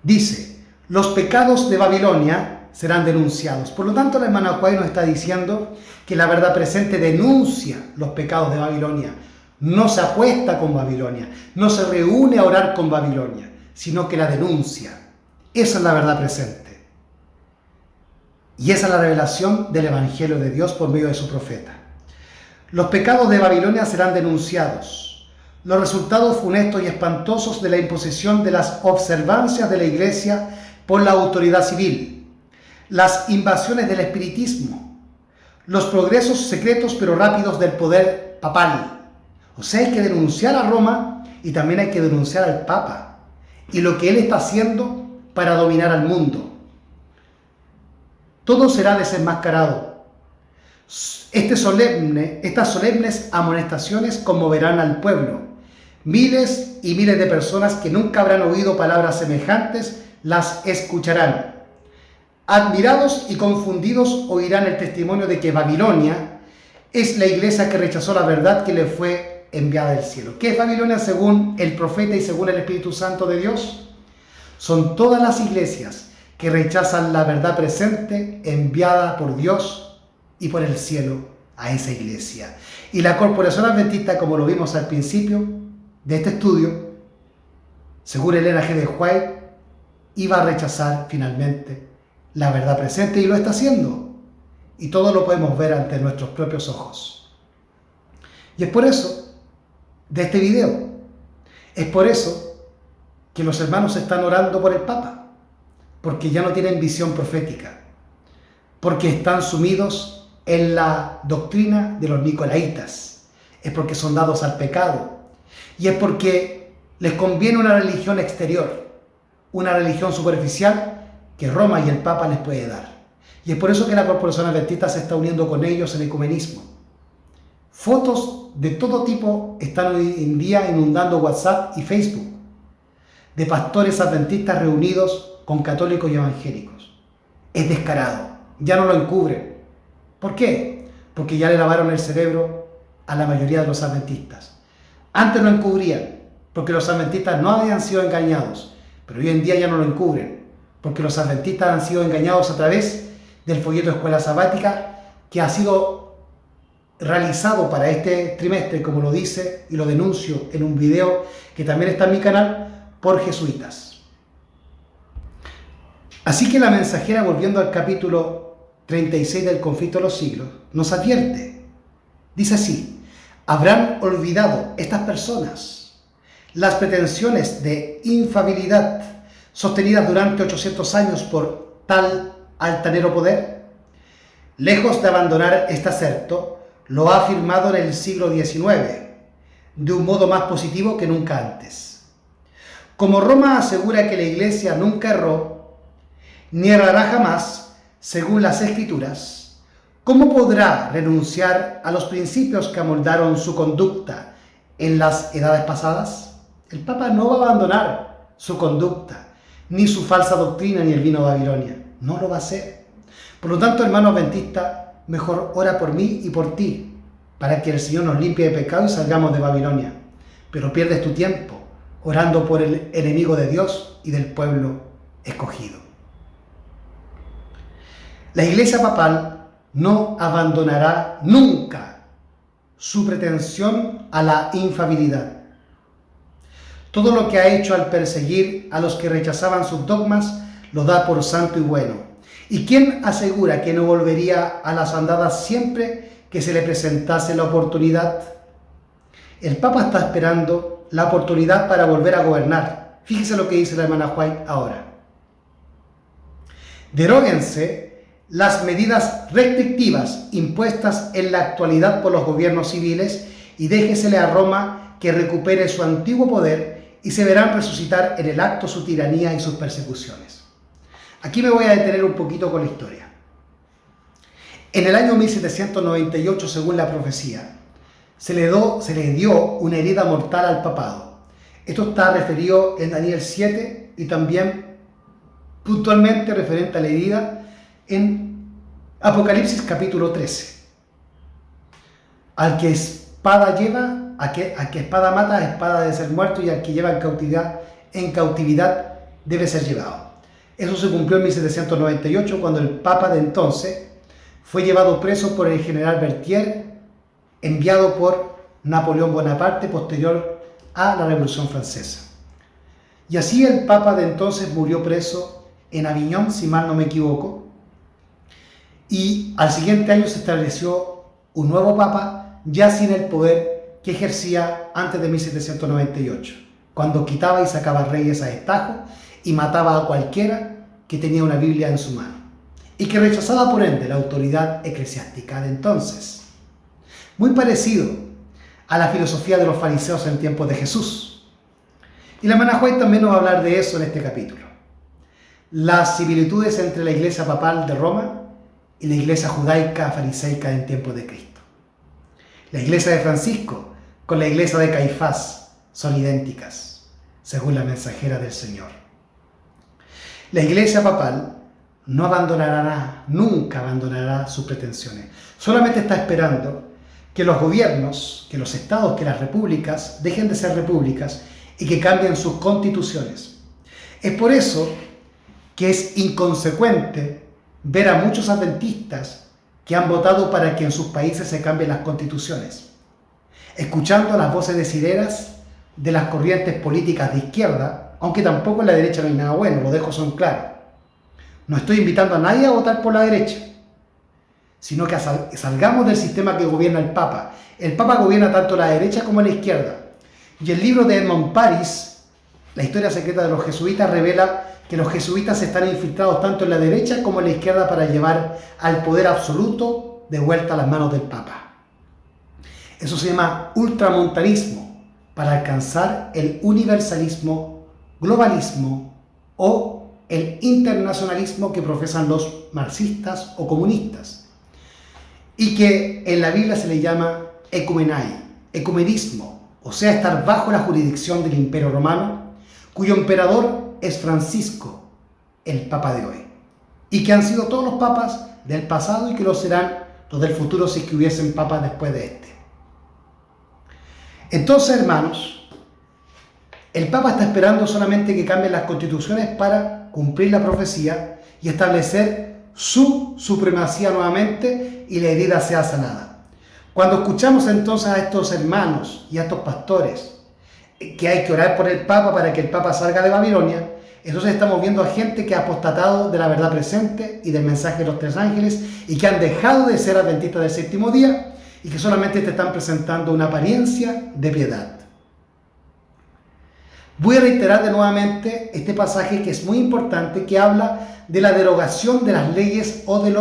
Dice, los pecados de Babilonia serán denunciados. Por lo tanto, la hermana Acuay nos está diciendo que la verdad presente denuncia los pecados de Babilonia. No se acuesta con Babilonia, no se reúne a orar con Babilonia, sino que la denuncia. Esa es la verdad presente. Y esa es la revelación del Evangelio de Dios por medio de su profeta. Los pecados de Babilonia serán denunciados. Los resultados funestos y espantosos de la imposición de las observancias de la Iglesia por la autoridad civil. Las invasiones del espiritismo. Los progresos secretos pero rápidos del poder papal. O sea, hay que denunciar a Roma y también hay que denunciar al Papa y lo que él está haciendo para dominar al mundo. Todo será desenmascarado. Estas solemnes amonestaciones conmoverán al pueblo. Miles y miles de personas que nunca habrán oído palabras semejantes las escucharán. Admirados y confundidos oirán el testimonio de que Babilonia es la iglesia que rechazó la verdad que le fue enviada del cielo. ¿Qué es Babilonia según el profeta y según el Espíritu Santo de Dios? Son todas las iglesias que rechazan la verdad presente enviada por Dios y por el cielo a esa iglesia. Y la corporación adventista, como lo vimos al principio de este estudio, según Elena G. de White, iba a rechazar finalmente la verdad presente y lo está haciendo. Y todo lo podemos ver ante nuestros propios ojos. Y es por eso de este video, es por eso que los hermanos están orando por el Papa, porque ya no tienen visión profética, porque están sumidos en la doctrina de los nicolaitas, es porque son dados al pecado, y es porque les conviene una religión exterior, una religión superficial que Roma y el Papa les puede dar. Y es por eso que la Corporación Adventista se está uniendo con ellos en ecumenismo. Fotos de todo tipo están hoy en día inundando WhatsApp y Facebook, de pastores adventistas reunidos con católicos y evangélicos. Es descarado, ya no lo encubren. ¿Por qué? Porque ya le lavaron el cerebro a la mayoría de los adventistas. Antes lo encubrían, porque los adventistas no habían sido engañados, pero hoy en día ya no lo encubren, porque los adventistas han sido engañados a través del folleto Escuela Sabática, que ha sido realizado para este trimestre, como lo dice y lo denuncio en un video que también está en mi canal, por jesuitas. Así que la mensajera, volviendo al capítulo 36 del Conflicto de los Siglos, nos advierte. Dice así: habrán olvidado estas personas las pretensiones de infalibilidad sostenidas durante 800 años por tal altanero poder. Lejos de abandonar este acerto, lo ha afirmado en el siglo XIX, de un modo más positivo que nunca antes. Como Roma asegura que la Iglesia nunca erró, ni errará jamás, según las Escrituras, ¿cómo podrá renunciar a los principios que amoldaron su conducta en las edades pasadas? El Papa no va a abandonar su conducta, ni su falsa doctrina, ni el vino de Babilonia. No lo va a hacer. Por lo tanto, hermano adventista, mejor ora por mí y por ti, para que el Señor nos limpie de pecado y salgamos de Babilonia. Pero pierdes tu tiempo orando por el enemigo de Dios y del pueblo escogido. La Iglesia Papal no abandonará nunca su pretensión a la infalibilidad. Todo lo que ha hecho al perseguir a los que rechazaban sus dogmas lo da por santo y bueno. ¿Y quién asegura que no volvería a las andadas siempre que se le presentase la oportunidad? El Papa está esperando la oportunidad para volver a gobernar. Fíjese lo que dice la hermana White ahora. Deróguense las medidas restrictivas impuestas en la actualidad por los gobiernos civiles y déjesele a Roma que recupere su antiguo poder y se verán resucitar en el acto su tiranía y sus persecuciones. Aquí me voy a detener un poquito con la historia. En el año 1798, según la profecía, se le dio una herida mortal al papado. Esto está referido en Daniel 7 y también puntualmente referente a la herida en Apocalipsis capítulo 13. Al que espada lleva, a que espada mata, espada debe ser muerto, y al que lleva en cautividad debe ser llevado. Eso se cumplió en 1798, cuando el Papa de entonces fue llevado preso por el general Berthier, enviado por Napoleón Bonaparte posterior a la Revolución Francesa. Y así el Papa de entonces murió preso en Aviñón, si mal no me equivoco, y al siguiente año se estableció un nuevo Papa, ya sin el poder que ejercía antes de 1798, cuando quitaba y sacaba reyes a destajo y mataba a cualquiera que tenía una Biblia en su mano, y que rechazaba por ende la autoridad eclesiástica de entonces. Muy parecido a la filosofía de los fariseos en tiempos de Jesús. Y la hermana White también nos va a hablar de eso en este capítulo. Las similitudes entre la iglesia papal de Roma y la iglesia judaica fariseica en tiempos de Cristo. La iglesia de Francisco con la iglesia de Caifás son idénticas, según la mensajera del Señor. La iglesia papal no abandonará, nunca abandonará sus pretensiones. Solamente está esperando que los gobiernos, que los estados, que las repúblicas dejen de ser repúblicas y que cambien sus constituciones. Es por eso que es inconsecuente ver a muchos adventistas que han votado para que en sus países se cambien las constituciones, escuchando las voces decideras de las corrientes políticas de izquierda, aunque tampoco en la derecha no hay nada bueno, lo dejo son claro. No estoy invitando a nadie a votar por la derecha, sino que salgamos del sistema que gobierna el Papa. El Papa gobierna tanto la derecha como la izquierda. Y el libro de Edmond Paris, La historia secreta de los jesuitas, revela que los jesuitas están infiltrados tanto en la derecha como en la izquierda para llevar al poder absoluto de vuelta a las manos del Papa. Eso se llama ultramontanismo, para alcanzar el universalismo, globalismo o el internacionalismo que profesan los marxistas o comunistas, y que en la Biblia se le llama ecumenai, ecumenismo, o sea, estar bajo la jurisdicción del Imperio Romano, cuyo emperador es Francisco, el Papa de hoy, y que han sido todos los papas del pasado y que lo serán los del futuro si es que hubiesen papas después de este. Entonces, hermanos, el Papa está esperando solamente que cambien las constituciones para cumplir la profecía y establecer su supremacía nuevamente y la herida sea sanada. Cuando escuchamos entonces a estos hermanos y a estos pastores que hay que orar por el Papa para que el Papa salga de Babilonia, entonces estamos viendo a gente que ha apostatado de la verdad presente y del mensaje de los tres ángeles y que han dejado de ser adventistas del séptimo día y que solamente te están presentando una apariencia de piedad. Voy a reiterar nuevamente este pasaje que es muy importante, que habla de la derogación de las leyes o de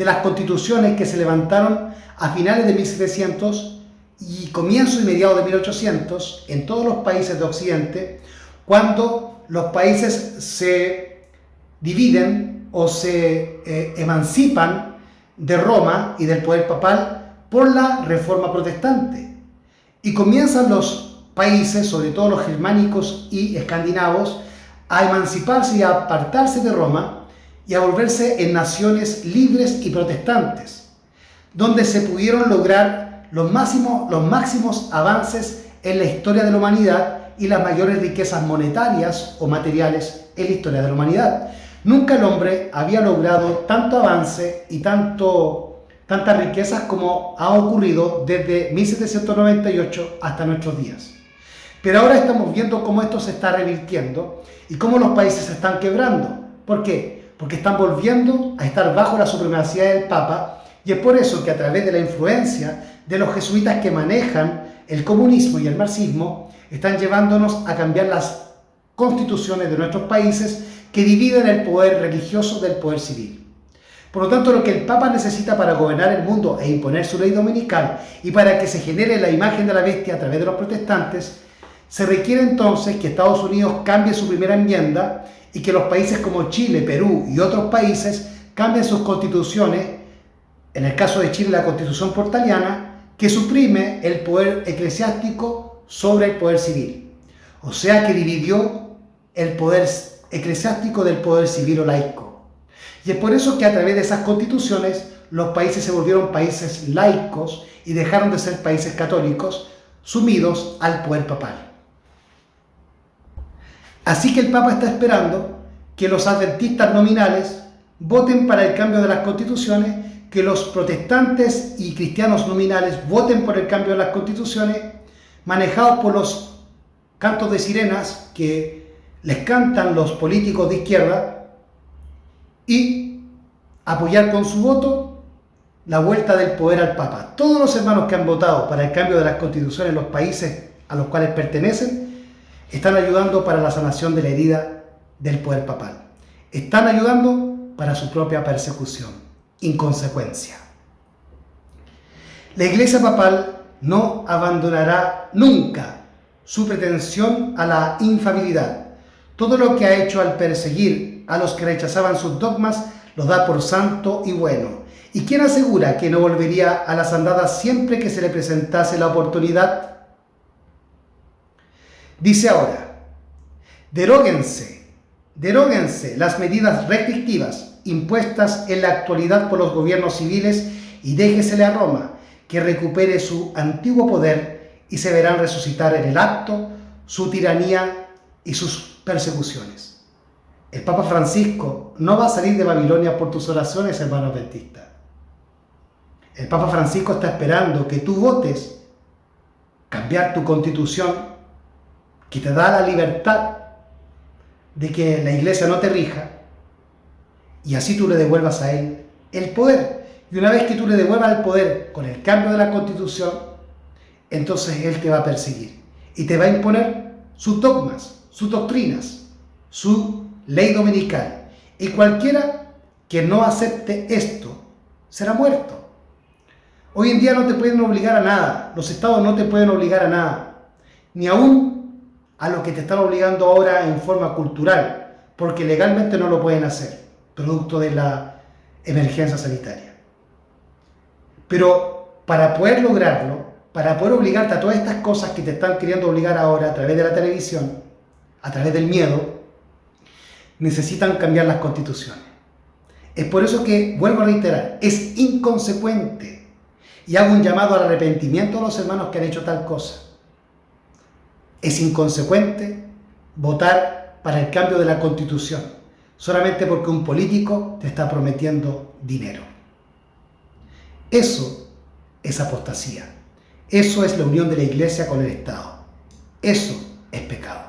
las constituciones que se levantaron a finales de 1700 y comienzo y mediados de 1800 en todos los países de Occidente, cuando los países se dividen o se emancipan de Roma y del poder papal por la reforma protestante. Y comienzan los países, sobre todo los germánicos y escandinavos, a emanciparse y a apartarse de Roma y a volverse en naciones libres y protestantes, donde se pudieron lograr los máximos avances en la historia de la humanidad y las mayores riquezas monetarias o materiales en la historia de la humanidad. Nunca el hombre había logrado tanto avance y tantas riquezas como ha ocurrido desde 1798 hasta nuestros días. Pero ahora estamos viendo cómo esto se está revirtiendo y cómo los países se están quebrando. ¿Por qué? Porque están volviendo a estar bajo la supremacía del Papa, y es por eso que a través de la influencia de los jesuitas que manejan el comunismo y el marxismo, están llevándonos a cambiar las constituciones de nuestros países que dividen el poder religioso del poder civil. Por lo tanto, lo que el Papa necesita para gobernar el mundo e imponer su ley dominical y para que se genere la imagen de la bestia a través de los protestantes, se requiere entonces que Estados Unidos cambie su primera enmienda y que los países como Chile, Perú y otros países cambien sus constituciones, en el caso de Chile la constitución portaliana, que suprime el poder eclesiástico sobre el poder civil. O sea que dividió el poder eclesiástico del poder civil o laico. Y es por eso que a través de esas constituciones los países se volvieron países laicos y dejaron de ser países católicos sumidos al poder papal. Así que el Papa está esperando que los adventistas nominales voten para el cambio de las constituciones, que los protestantes y cristianos nominales voten por el cambio de las constituciones, manejados por los cantos de sirenas que les cantan los políticos de izquierda, y apoyar con su voto la vuelta del poder al Papa. Todos los hermanos que han votado para el cambio de las constituciones en los países a los cuales pertenecen están ayudando para la sanación de la herida del poder papal. Están ayudando para su propia persecución, inconsecuencia. La Iglesia papal no abandonará nunca su pretensión a la infalibilidad. Todo lo que ha hecho al perseguir a los que rechazaban sus dogmas lo da por santo y bueno. ¿Y quién asegura que no volvería a las andadas siempre que se le presentase la oportunidad? Dice ahora: deróguense las medidas restrictivas impuestas en la actualidad por los gobiernos civiles y déjesele a Roma que recupere su antiguo poder, y se verán resucitar en el acto su tiranía y sus persecuciones. El Papa Francisco no va a salir de Babilonia por tus oraciones, hermano adventista. El Papa Francisco está esperando que tú votes cambiar tu constitución, que te da la libertad de que la iglesia no te rija, y así tú le devuelvas a él el poder, Y una vez que tú le devuelvas el poder con el cambio de la Constitución, entonces él te va a perseguir y te va a imponer sus dogmas, sus doctrinas, su ley dominical. Y cualquiera que no acepte esto será muerto. Hoy en día no te pueden obligar a nada, los estados no te pueden obligar a nada, ni aún a lo que te están obligando ahora en forma cultural, porque legalmente no lo pueden hacer, producto de la emergencia sanitaria. Pero para poder lograrlo, para poder obligarte a todas estas cosas que te están queriendo obligar ahora a través de la televisión, a través del miedo, necesitan cambiar las constituciones. Es por eso que, vuelvo a reiterar, es inconsecuente y hago un llamado al arrepentimiento a los hermanos que han hecho tal cosa. Es inconsecuente votar para el cambio de la Constitución solamente porque un político te está prometiendo dinero. Eso es apostasía. Eso es la unión de la Iglesia con el Estado. Eso es pecado.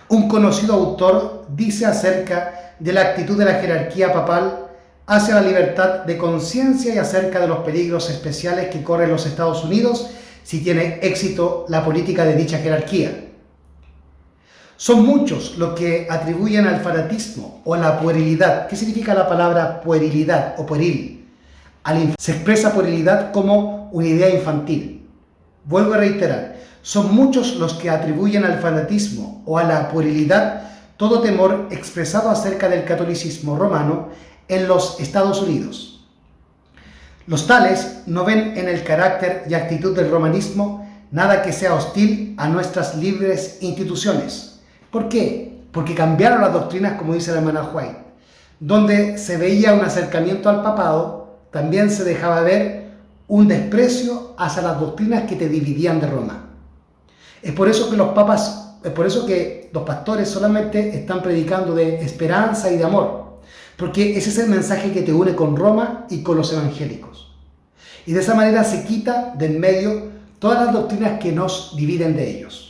Un conocido autor dice acerca de la actitud de la jerarquía papal hacia la libertad de conciencia y acerca de los peligros especiales que corren los Estados Unidos si tiene éxito la política de dicha jerarquía. Son muchos los que atribuyen al fanatismo o a la puerilidad. ¿Qué significa la palabra puerilidad o pueril? Se expresa puerilidad como una idea infantil. Vuelvo a reiterar, son muchos los que atribuyen al fanatismo o a la puerilidad todo temor expresado acerca del catolicismo romano en los Estados Unidos. Los tales no ven en el carácter y actitud del romanismo nada que sea hostil a nuestras libres instituciones. ¿Por qué? Porque cambiaron las doctrinas, como dice la hermana White. Donde se veía un acercamiento al papado, también se dejaba ver un desprecio hacia las doctrinas que te dividían de Roma. Es por eso que los pastores solamente están predicando de esperanza y de amor, porque ese es el mensaje que te une con Roma y con los evangélicos. Y de esa manera se quita de en medio todas las doctrinas que nos dividen de ellos.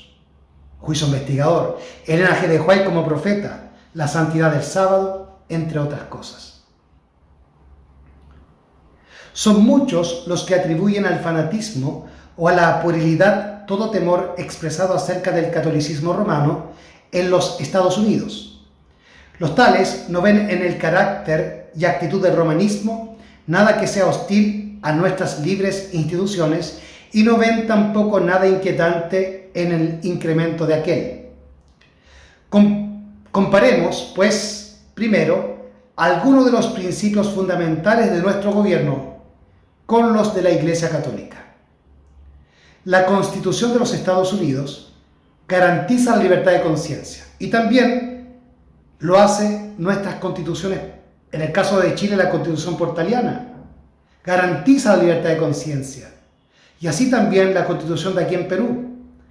Juicio investigador, Elena G. de White como profeta, la santidad del sábado, entre otras cosas. Son muchos los que atribuyen al fanatismo o a la puerilidad todo temor expresado acerca del catolicismo romano en los Estados Unidos. Los tales no ven en el carácter y actitud del romanismo nada que sea hostil a nuestras libres instituciones y no ven tampoco nada inquietante en el incremento de aquel. Comparemos, pues, primero, algunos de los principios fundamentales de nuestro gobierno con los de la Iglesia Católica. La Constitución de los Estados Unidos garantiza la libertad de conciencia y también lo hace nuestras constituciones. En el caso de Chile, la Constitución portaliana garantiza la libertad de conciencia. Y así también la Constitución de aquí en Perú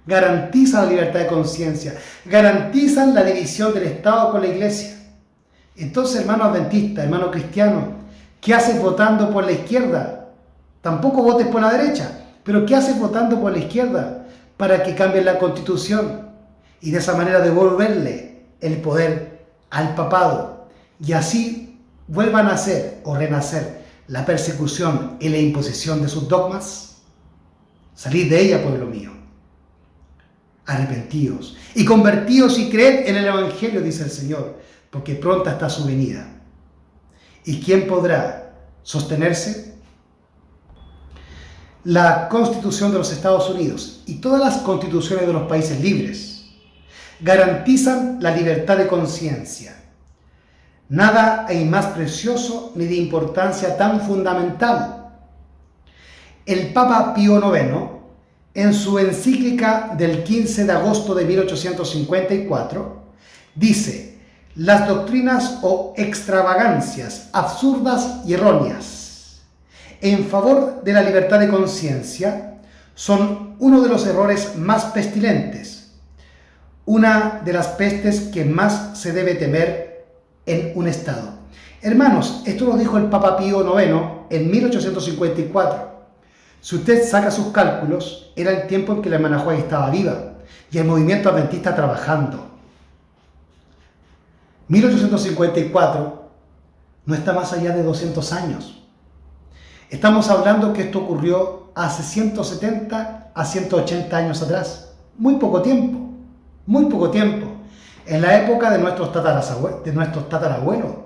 garantiza la libertad de conciencia, garantizan la división del Estado con la Iglesia. Entonces, hermano adventista, hermano cristiano, ¿qué haces votando por la izquierda? Tampoco votes por la derecha, pero ¿qué haces votando por la izquierda? Para que cambien la Constitución y de esa manera devolverle el poder al papado y así vuelvan a nacer o renacer la persecución y la imposición de sus dogmas. Salid de ella, pueblo mío. Arrepentíos y convertíos y creed en el Evangelio, dice el Señor, porque pronta está su venida. ¿Y quién podrá sostenerse? La Constitución de los Estados Unidos y todas las constituciones de los países libres garantizan la libertad de conciencia. Nada hay más precioso ni de importancia tan fundamental. El Papa Pío IX, en su encíclica del 15 de agosto de 1854, dice: las doctrinas o extravagancias absurdas y erróneas en favor de la libertad de conciencia son uno de los errores más pestilentes, una de las pestes que más se debe temer en un Estado. Hermanos, esto lo dijo el Papa Pío IX en 1854. Si usted saca sus cálculos, era el tiempo en que la hermana White estaba viva y el movimiento adventista trabajando. 1854 no está más allá de 200 años. Estamos hablando que esto ocurrió hace 170 a 180 años atrás. Muy poco tiempo, muy poco tiempo. En la época de nuestros tatarabuelos.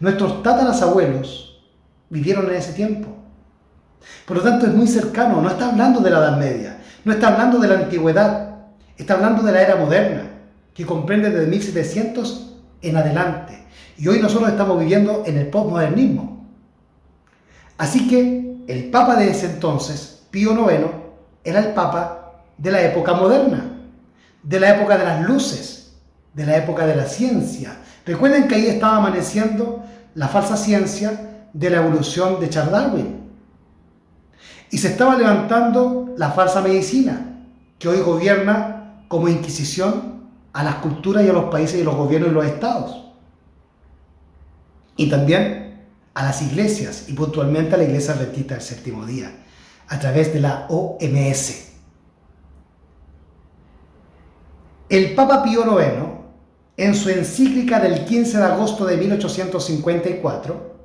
Nuestros tatarabuelos vivieron en ese tiempo. Por lo tanto, es muy cercano. No está hablando de la Edad Media, no está hablando de la Antigüedad, está hablando de la era moderna, que comprende desde 1700 en adelante. Y hoy nosotros estamos viviendo en el postmodernismo. Así que el Papa de ese entonces, Pío IX, era el Papa de la época moderna, de la época de las luces, de la época de la ciencia. Recuerden que ahí estaba amaneciendo la falsa ciencia de la evolución de Charles Darwin. Y se estaba levantando la falsa medicina, que hoy gobierna como inquisición a las culturas y a los países y los gobiernos y los estados. Y también a las iglesias, y puntualmente a la Iglesia Adventista del Séptimo Día, a través de la OMS. El Papa Pío IX, en su encíclica del 15 de agosto de 1854,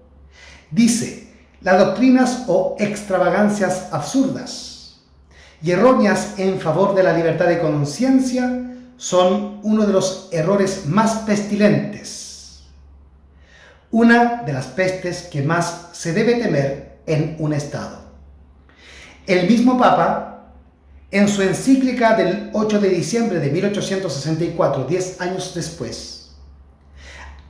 dice: las doctrinas o extravagancias absurdas y erróneas en favor de la libertad de conciencia son uno de los errores más pestilentes, una de las pestes que más se debe temer en un Estado. El mismo Papa, en su encíclica del 8 de diciembre de 1864, 10 años después,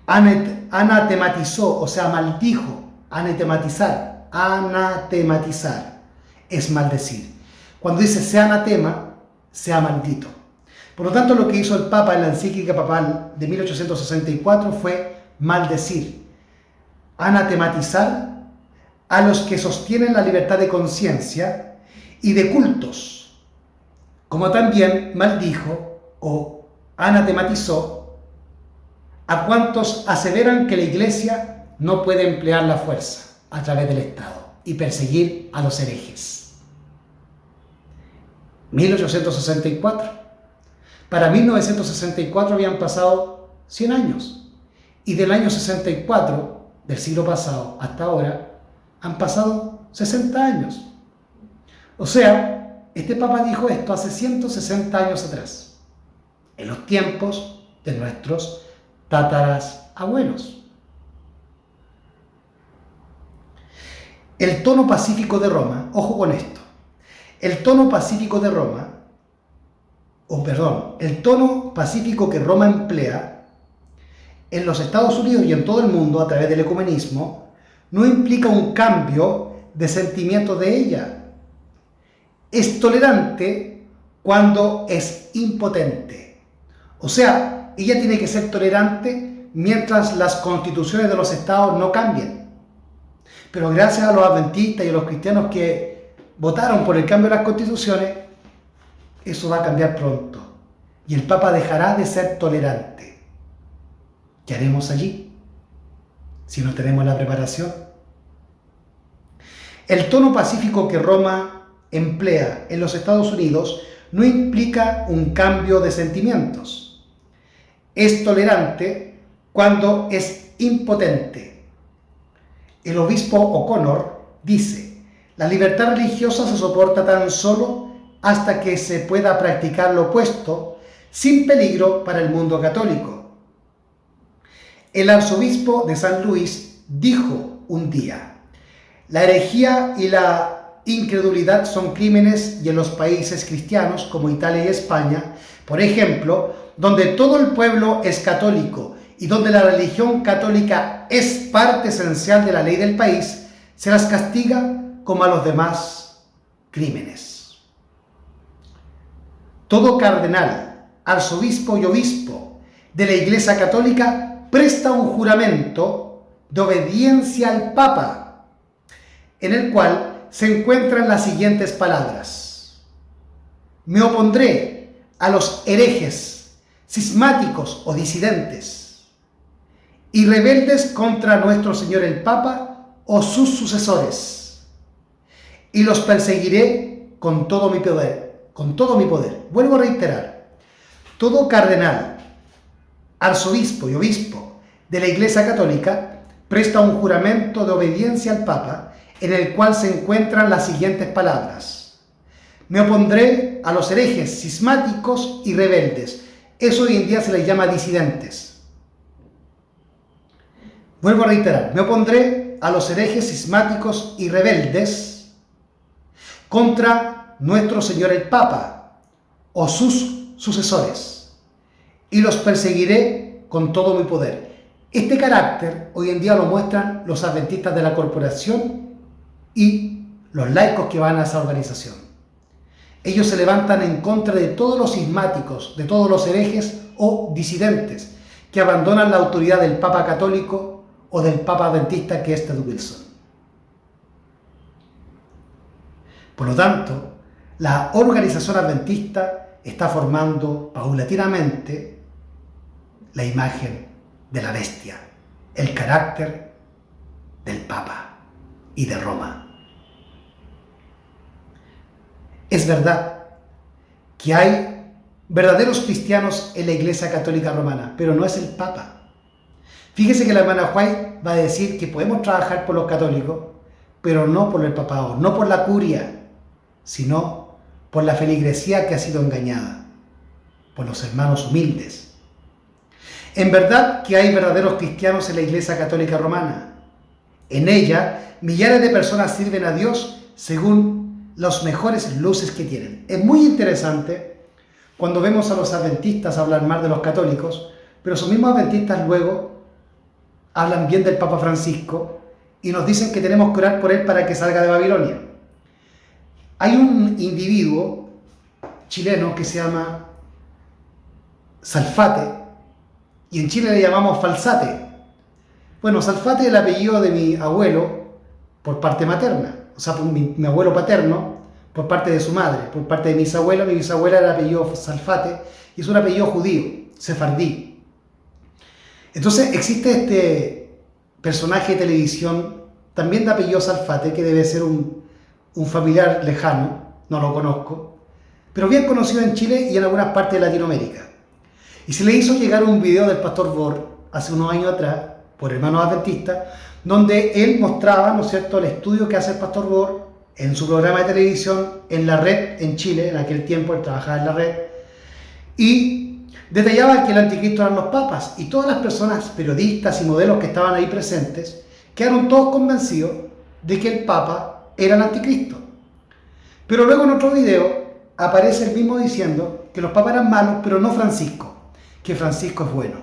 anatematizó, o sea, maldijo. Anatematizar es maldecir. Cuando dice sea anatema, sea maldito. Por lo tanto, lo que hizo el Papa en la encíclica papal de 1864 fue maldecir, anatematizar a los que sostienen la libertad de conciencia y de cultos, como también maldijo o anatematizó a cuantos aseveran que la Iglesia no puede emplear la fuerza a través del Estado y perseguir a los herejes. 1864. Para 1964 habían pasado 100 años. Y del año 64, del siglo pasado hasta ahora, han pasado 60 años. O sea, este Papa dijo esto hace 160 años atrás, en los tiempos de nuestros tatarabuelos. El tono pacífico de Roma, ojo con esto, el tono pacífico de Roma, el tono pacífico que Roma emplea en los Estados Unidos y en todo el mundo a través del ecumenismo, no implica un cambio de sentimiento de ella. Es tolerante cuando es impotente. O sea, ella tiene que ser tolerante mientras las constituciones de los estados no cambien. Pero gracias a los adventistas y a los cristianos que votaron por el cambio de las constituciones, eso va a cambiar pronto. Y el Papa dejará de ser tolerante. ¿Qué haremos allí si no tenemos la preparación? El tono pacífico que Roma emplea en los Estados Unidos no implica un cambio de sentimientos. Es tolerante cuando es impotente. El obispo O'Connor dice: la libertad religiosa se soporta tan solo hasta que se pueda practicar lo opuesto sin peligro para el mundo católico. El arzobispo de San Luis dijo un día: la herejía y la incredulidad son crímenes, y en los países cristianos como Italia y España, por ejemplo, donde todo el pueblo es católico y donde la religión católica es parte esencial de la ley del país, se las castiga como a los demás crímenes. Todo cardenal, arzobispo y obispo de la Iglesia Católica presta un juramento de obediencia al Papa, en el cual se encuentran las siguientes palabras: me opondré a los herejes, cismáticos o disidentes, y rebeldes contra nuestro Señor el Papa o sus sucesores, y los perseguiré con todo mi poder, Vuelvo a reiterar: todo cardenal, arzobispo y obispo de la Iglesia Católica presta un juramento de obediencia al Papa, en el cual se encuentran las siguientes palabras: me opondré a los herejes, cismáticos y rebeldes. Eso hoy en día se les llama disidentes. Vuelvo a reiterar, me opondré a los herejes, cismáticos y rebeldes contra nuestro Señor el Papa o sus sucesores, y los perseguiré con todo mi poder. Este carácter hoy en día lo muestran los adventistas de la corporación y los laicos que van a esa organización. Ellos se levantan en contra de todos los cismáticos, de todos los herejes o disidentes que abandonan la autoridad del Papa católico o del Papa adventista, que es Ted Wilson. Por lo tanto, la organización adventista está formando paulatinamente la imagen de la bestia, el carácter del Papa y de Roma. Es verdad que hay verdaderos cristianos en la Iglesia Católica Romana, pero no es el Papa. Fíjese que la hermana White va a decir que podemos trabajar por los católicos, pero no por el papado, no por la curia, sino por la feligresía que ha sido engañada, por los hermanos humildes. En verdad que hay verdaderos cristianos en la Iglesia Católica Romana. En ella, millares de personas sirven a Dios según las mejores luces que tienen. Es muy interesante cuando vemos a los adventistas hablar mal de los católicos, pero esos mismos adventistas luego hablan bien del Papa Francisco y nos dicen que tenemos que orar por él para que salga de Babilonia. Hay un individuo chileno que se llama Salfate, y en Chile le llamamos Falsate. Bueno, Salfate es el apellido de mi abuelo por parte materna, o sea, por mi abuelo paterno por parte de su madre. Por parte de mi bisabuela era el apellido Salfate, y es un apellido judío, sefardí. Entonces existe este personaje de televisión, también de apellido Salfate, que debe ser un familiar lejano, no lo conozco, pero bien conocido en Chile y en algunas partes de Latinoamérica. Y se le hizo llegar un video del pastor Bor hace unos años atrás, por hermanos adventistas, donde él mostraba, ¿no es cierto?, el estudio que hace el pastor Bor en su programa de televisión, en la red en Chile. En aquel tiempo él trabajaba en la red, y detallaba que el anticristo eran los papas, y todas las personas, periodistas y modelos que estaban ahí presentes, quedaron todos convencidos de que el papa era el anticristo. Pero luego en otro video aparece el mismo diciendo que los papas eran malos, pero no Francisco, que Francisco es bueno.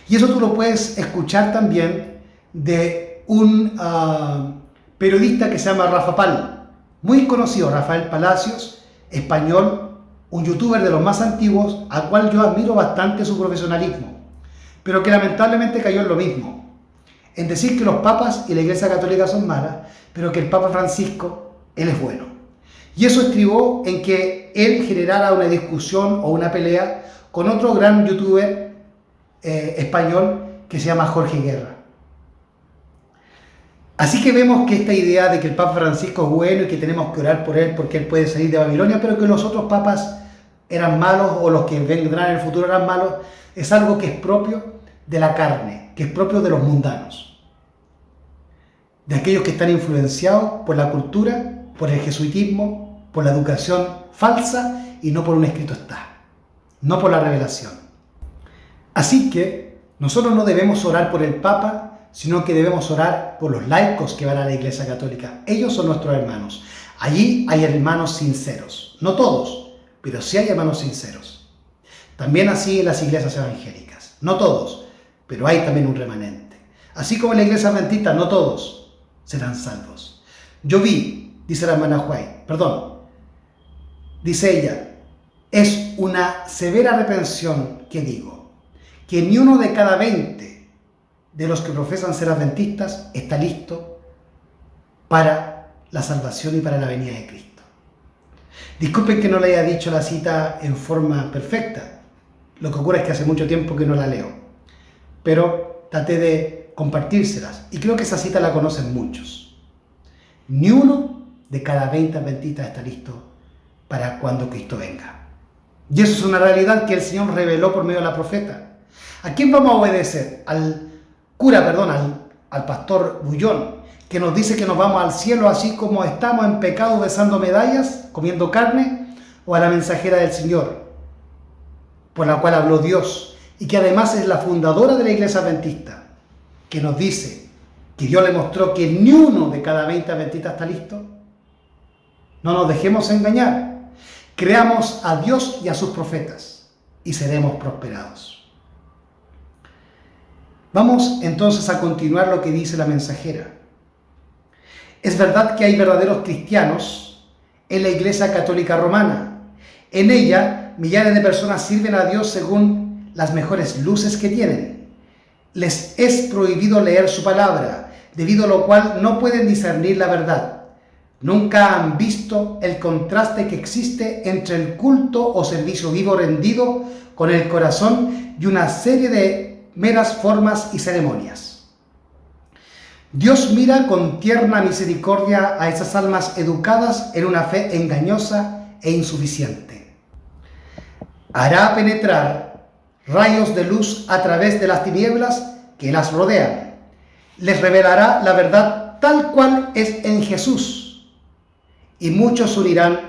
Y eso tú lo puedes escuchar también de un periodista que se llama Rafa Pal, muy conocido, Rafael Palacios, español, un youtuber de los más antiguos, al cual yo admiro bastante su profesionalismo, pero que lamentablemente cayó en lo mismo, en decir que los papas y la Iglesia Católica son malas, pero que el Papa Francisco, él es bueno. Y eso estribó en que él generara una discusión o una pelea con otro gran youtuber español que se llama Jorge Guerra. Así que vemos que esta idea de que el Papa Francisco es bueno y que tenemos que orar por él porque él puede salir de Babilonia, pero que los otros papas eran malos o los que vendrán en el futuro eran malos, es algo que es propio de la carne, que es propio de los mundanos, de aquellos que están influenciados por la cultura, por el jesuitismo, por la educación falsa y no por un escrito está, no por la revelación. Así que nosotros no debemos orar por el Papa, sino que debemos orar por los laicos que van a la Iglesia Católica. Ellos son nuestros hermanos. Allí hay hermanos sinceros, no todos, pero sí hay hermanos sinceros. También así en las iglesias evangélicas, no todos, pero hay también un remanente. Así como en la Iglesia Adventista, no todos serán salvos. Yo vi, dice la hermana White, dice ella, es una severa reprensión que digo, que ni uno de cada 20 de los que profesan ser adventistas está listo para la salvación y para la venida de Cristo. Disculpen que no le haya dicho la cita en forma perfecta. Lo que ocurre es que hace mucho tiempo que no la leo, pero traté de compartírselas y creo que esa cita la conocen muchos. Ni uno de cada 20 adventistas está listo para cuando Cristo venga. Y eso es una realidad que el Señor reveló por medio de la profeta. ¿A quién vamos a obedecer? Al al pastor Bullón, que nos dice que nos vamos al cielo así como estamos en pecado besando medallas, comiendo carne, o a la mensajera del Señor, por la cual habló Dios, y que además es la fundadora de la Iglesia Adventista, que nos dice que Dios le mostró que ni uno de cada 20 adventistas está listo. No nos dejemos engañar. Creamos a Dios y a sus profetas y seremos prosperados. Vamos entonces a continuar lo que dice la mensajera. Es verdad que hay verdaderos cristianos en la Iglesia Católica Romana. En ella, millares de personas sirven a Dios según las mejores luces que tienen. Les es prohibido leer su palabra, debido a lo cual no pueden discernir la verdad. Nunca han visto el contraste que existe entre el culto o servicio vivo rendido con el corazón y una serie de meras formas y ceremonias. Dios mira con tierna misericordia a esas almas educadas en una fe engañosa e insuficiente. Hará penetrar rayos de luz a través de las tinieblas que las rodean. Les revelará la verdad tal cual es en Jesús. Y muchos unirán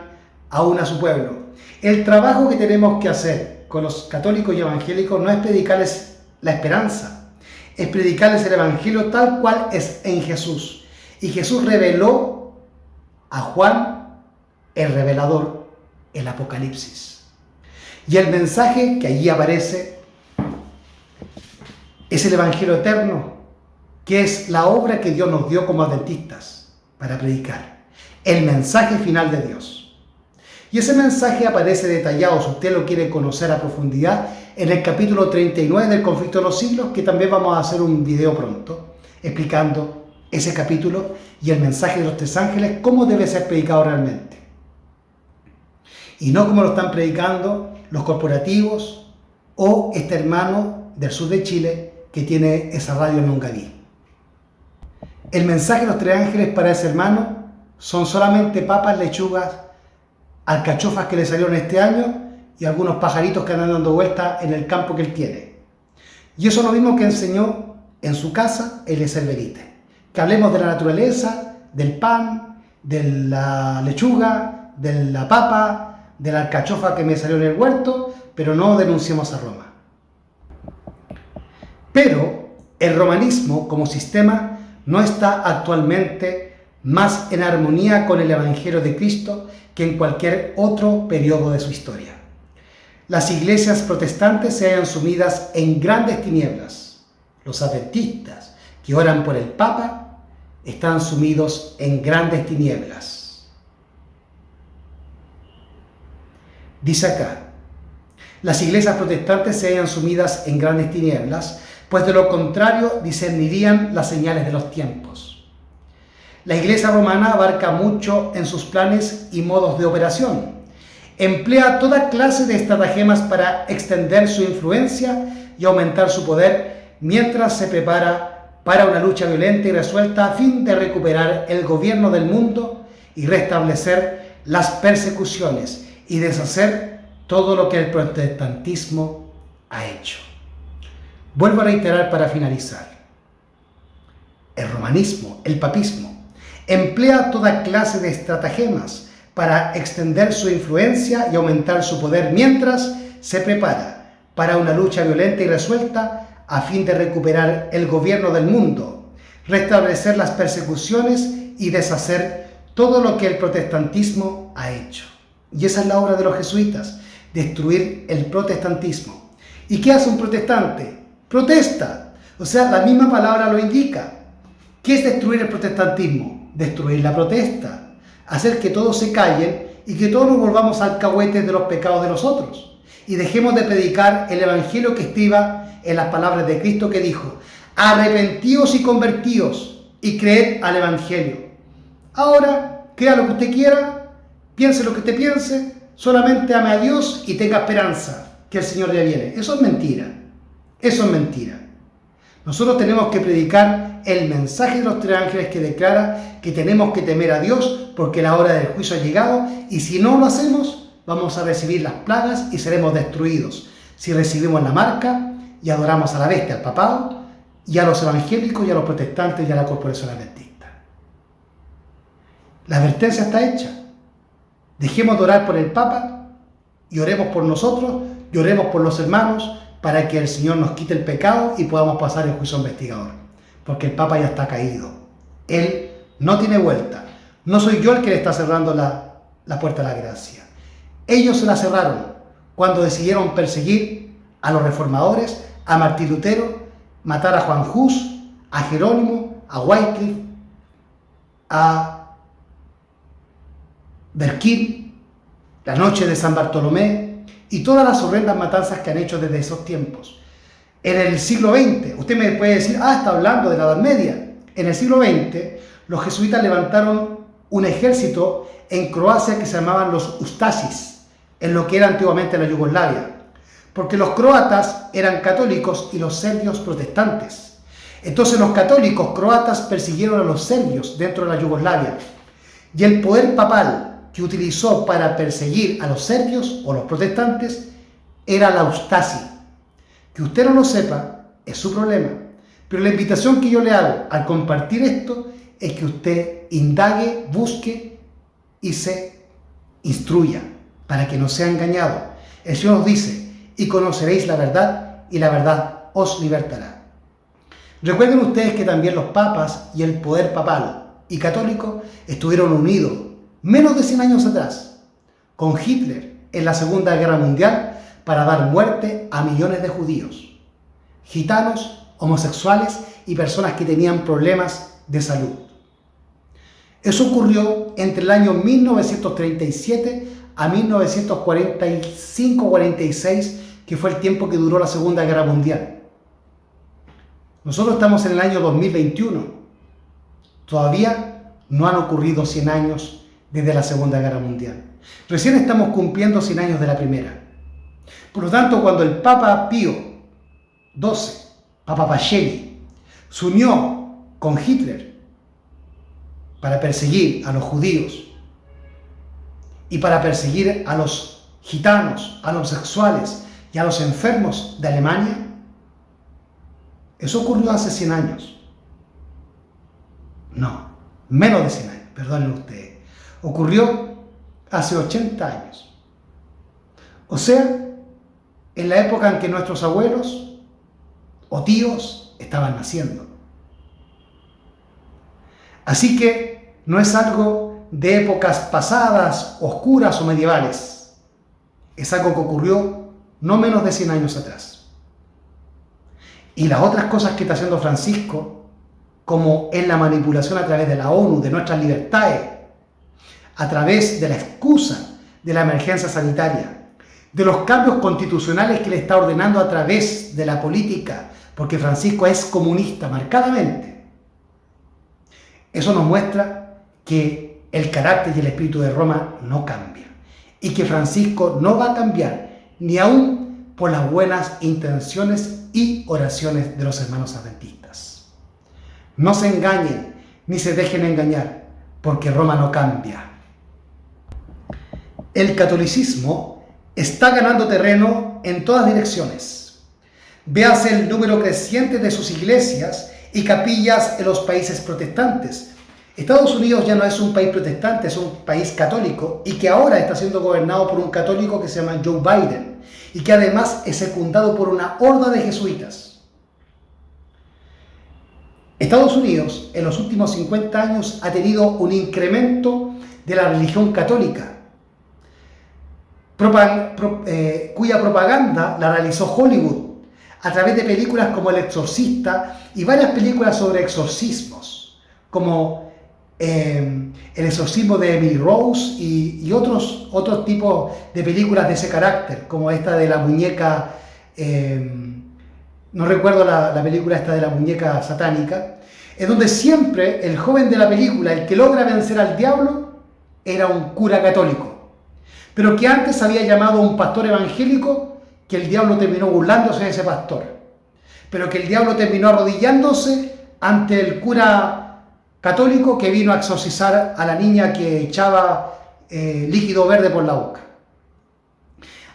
aún a su pueblo. El trabajo que tenemos que hacer con los católicos y evangélicos no es predicarles la esperanza, es predicarles el evangelio tal cual es en Jesús. Y Jesús reveló a Juan, el revelador, el Apocalipsis. Y el mensaje que allí aparece es el evangelio eterno, que es la obra que Dios nos dio como adventistas para predicar. El mensaje final de Dios. Y ese mensaje aparece detallado, si usted lo quiere conocer a profundidad, en el capítulo 39 del Conflicto de los Siglos, que también vamos a hacer un video pronto, explicando ese capítulo y el mensaje de los tres ángeles, cómo debe ser predicado realmente. Y no como lo están predicando los corporativos o este hermano del sur de Chile que tiene esa radio en Longaví. El mensaje de los tres ángeles para ese hermano son solamente papas, lechugas, alcachofas que le salieron este año y algunos pajaritos que andan dando vueltas en el campo que él tiene. Y eso es lo mismo que enseñó en su casa el Eserverite. Que hablemos de la naturaleza, del pan, de la lechuga, de la papa, de la alcachofa que me salió en el huerto, pero no denunciemos a Roma. Pero el romanismo como sistema no está actualmente más en armonía con el Evangelio de Cristo que en cualquier otro periodo de su historia. Las iglesias protestantes se hallan sumidas en grandes tinieblas. Los adventistas que oran por el Papa están sumidos en grandes tinieblas. Dice acá, las iglesias protestantes se hallan sumidas en grandes tinieblas, pues de lo contrario discernirían las señales de los tiempos. La Iglesia romana abarca mucho en sus planes y modos de operación. Emplea toda clase de estratagemas para extender su influencia y aumentar su poder, mientras se prepara para una lucha violenta y resuelta a fin de recuperar el gobierno del mundo y restablecer las persecuciones y deshacer todo lo que el protestantismo ha hecho. Vuelvo a reiterar para finalizar. El romanismo, el papismo, emplea toda clase de estratagemas para extender su influencia y aumentar su poder mientras se prepara para una lucha violenta y resuelta a fin de recuperar el gobierno del mundo, restablecer las persecuciones y deshacer todo lo que el protestantismo ha hecho. Y esa es la obra de los jesuitas, destruir el protestantismo. ¿Y qué hace un protestante? Protesta. O sea, la misma palabra lo indica. ¿Qué es destruir el protestantismo? Destruir la protesta, hacer que todos se callen y que todos nos volvamos alcahuetes de los pecados de los otros y dejemos de predicar el evangelio que estriba en las palabras de Cristo que dijo: arrepentíos y convertíos y creed al evangelio. Ahora, crea lo que usted quiera, piense lo que usted piense, solamente ame a Dios y tenga esperanza que el Señor ya viene. Eso es mentira, eso es mentira. Nosotros tenemos que predicar el mensaje de los tres ángeles que declara que tenemos que temer a Dios porque la hora del juicio ha llegado, y si no lo hacemos vamos a recibir las plagas y seremos destruidos. Si recibimos la marca y adoramos a la bestia, al papado, y a los evangélicos y a los protestantes y a la corporación adventista. La advertencia está hecha. Dejemos de orar por el Papa y oremos por nosotros y oremos por los hermanos para que el Señor nos quite el pecado y podamos pasar el juicio investigador. Porque el Papa ya está caído. Él no tiene vuelta. No soy yo el que le está cerrando la puerta a la gracia. Ellos se la cerraron cuando decidieron perseguir a los reformadores, a Martín Lutero, matar a Juan Hus, a Jerónimo, a Wycliffe, a Berquín, la noche de San Bartolomé y todas las horrendas matanzas que han hecho desde esos tiempos. En el siglo XX, usted me puede decir, está hablando de la Edad Media. En el siglo XX, los jesuitas levantaron un ejército en Croacia que se llamaban los Ustasis, en lo que era antiguamente la Yugoslavia, porque los croatas eran católicos y los serbios protestantes. Entonces los católicos croatas persiguieron a los serbios dentro de la Yugoslavia, y el poder papal que utilizó para perseguir a los serbios o los protestantes era la Ustasi. Que usted no lo sepa es su problema, pero la invitación que yo le hago al compartir esto es que usted indague, busque y se instruya para que no sea engañado. El Señor nos dice, y conoceréis la verdad, y la verdad os libertará. Recuerden ustedes que también los papas y el poder papal y católico estuvieron unidos menos de 100 años atrás con Hitler en la Segunda Guerra Mundial para dar muerte a millones de judíos, gitanos, homosexuales y personas que tenían problemas de salud. Eso ocurrió entre el año 1937 a 1945-46, que fue el tiempo que duró la Segunda Guerra Mundial. Nosotros estamos en el año 2021. Todavía no han ocurrido 100 años desde la Segunda Guerra Mundial. Recién estamos cumpliendo 100 años de la primera. Por lo tanto, cuando el Papa Pío XII, Papa Pacelli, se unió con Hitler para perseguir a los judíos y para perseguir a los gitanos, a los homosexuales y a los enfermos de Alemania, eso ocurrió hace 100 años. No, menos de 100 años, perdonen ustedes. Ocurrió hace 80 años. O sea, en la época en que nuestros abuelos o tíos estaban naciendo. Así que no es algo de épocas pasadas, oscuras o medievales. Es algo que ocurrió no menos de 100 años atrás. Y las otras cosas que está haciendo Francisco, como en la manipulación a través de la ONU, de nuestras libertades, a través de la excusa de la emergencia sanitaria, de los cambios constitucionales que le está ordenando a través de la política, porque Francisco es comunista marcadamente. Eso nos muestra que el carácter y el espíritu de Roma no cambia y que Francisco no va a cambiar ni aún por las buenas intenciones y oraciones de los hermanos adventistas. No se engañen ni se dejen engañar, porque Roma no cambia. El catolicismo está ganando terreno en todas direcciones. Véase el número creciente de sus iglesias y capillas en los países protestantes. Estados Unidos ya no es un país protestante, es un país católico y que ahora está siendo gobernado por un católico que se llama Joe Biden y que además es secundado por una horda de jesuitas. Estados Unidos en los últimos 50 años ha tenido un incremento de la religión católica, cuya propaganda la realizó Hollywood a través de películas como El Exorcista y varias películas sobre exorcismos, como El exorcismo de Emily Rose y otros tipos de películas de ese carácter, como esta de la muñeca, no recuerdo la película esta de la muñeca satánica, en donde siempre el joven de la película, el que logra vencer al diablo, era un cura católico, pero que antes había llamado a un pastor evangélico, que el diablo terminó burlándose de ese pastor, pero que el diablo terminó arrodillándose ante el cura católico que vino a exorcizar a la niña que echaba líquido verde por la boca.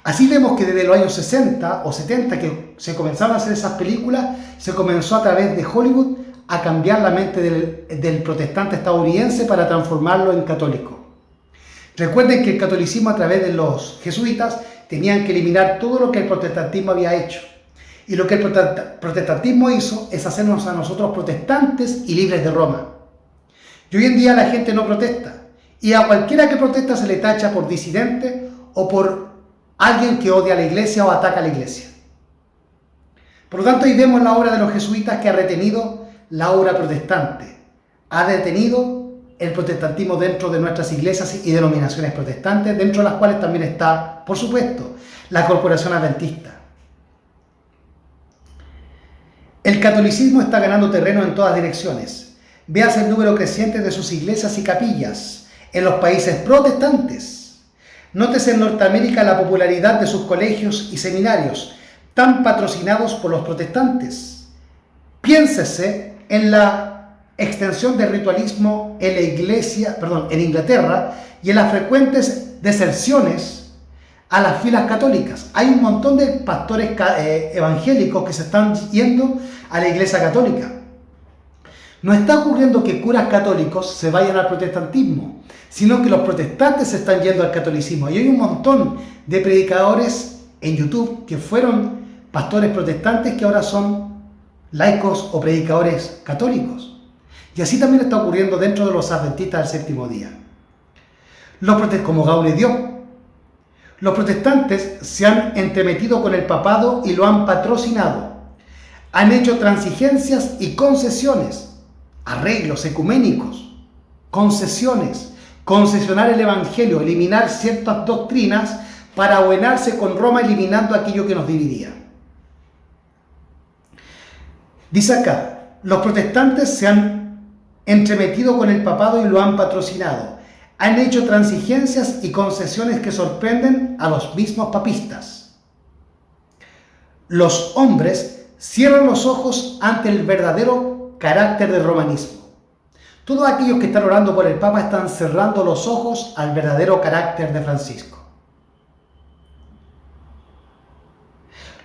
Así vemos que desde los años 60 o 70 que se comenzaron a hacer esas películas, se comenzó a través de Hollywood a cambiar la mente del protestante estadounidense para transformarlo en católico. Recuerden que el catolicismo a través de los jesuitas tenían que eliminar todo lo que el protestantismo había hecho. Y lo que el protestantismo hizo es hacernos a nosotros protestantes y libres de Roma. Y hoy en día la gente no protesta. Y a cualquiera que protesta se le tacha por disidente o por alguien que odia a la iglesia o ataca a la iglesia. Por lo tanto, ahí vemos la obra de los jesuitas que ha retenido la obra protestante. Ha detenido el protestantismo dentro de nuestras iglesias y denominaciones protestantes, dentro de las cuales también está, por supuesto, la Corporación Adventista. El catolicismo está ganando terreno en todas direcciones. Véase el número creciente de sus iglesias y capillas en los países protestantes. Nótese en Norteamérica la popularidad de sus colegios y seminarios, tan patrocinados por los protestantes. Piénsese en la extensión del ritualismo en la iglesia, en Inglaterra, y en las frecuentes deserciones a las filas católicas. Hay un montón de pastores evangélicos que se están yendo a la iglesia católica. No está ocurriendo que curas católicos se vayan al protestantismo, sino que los protestantes se están yendo al catolicismo. Y hay un montón de predicadores en YouTube que fueron pastores protestantes que ahora son laicos o predicadores católicos. Y así también está ocurriendo dentro de los adventistas del séptimo día. Como Gaule dio, los protestantes se han entremetido con el papado y lo han patrocinado. Han hecho transigencias y concesiones, arreglos ecuménicos, concesionar el evangelio, eliminar ciertas doctrinas para abuenarse con Roma, eliminando aquello que nos dividía. Dice acá, los protestantes se han entremetido con el papado y lo han patrocinado. Han hecho transigencias y concesiones que sorprenden a los mismos papistas. Los hombres cierran los ojos ante el verdadero carácter del romanismo. Todos aquellos que están orando por el Papa están cerrando los ojos al verdadero carácter de Francisco.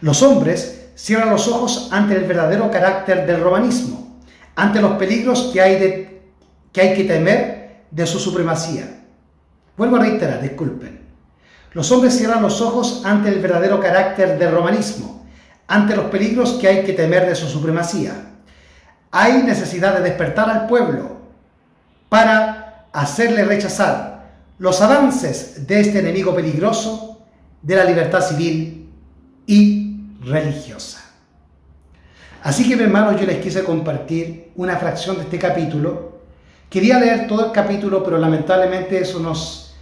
Los hombres cierran los ojos ante el verdadero carácter del romanismo, ante los peligros que hay que temer de su supremacía. Vuelvo a reiterar, disculpen. Los hombres cierran los ojos ante el verdadero carácter del romanismo, ante los peligros que hay que temer de su supremacía. Hay necesidad de despertar al pueblo para hacerle rechazar los avances de este enemigo peligroso de la libertad civil y religiosa. Así que, mis hermanos, yo les quise compartir una fracción de este capítulo. Quería leer todo el capítulo, pero lamentablemente eso nos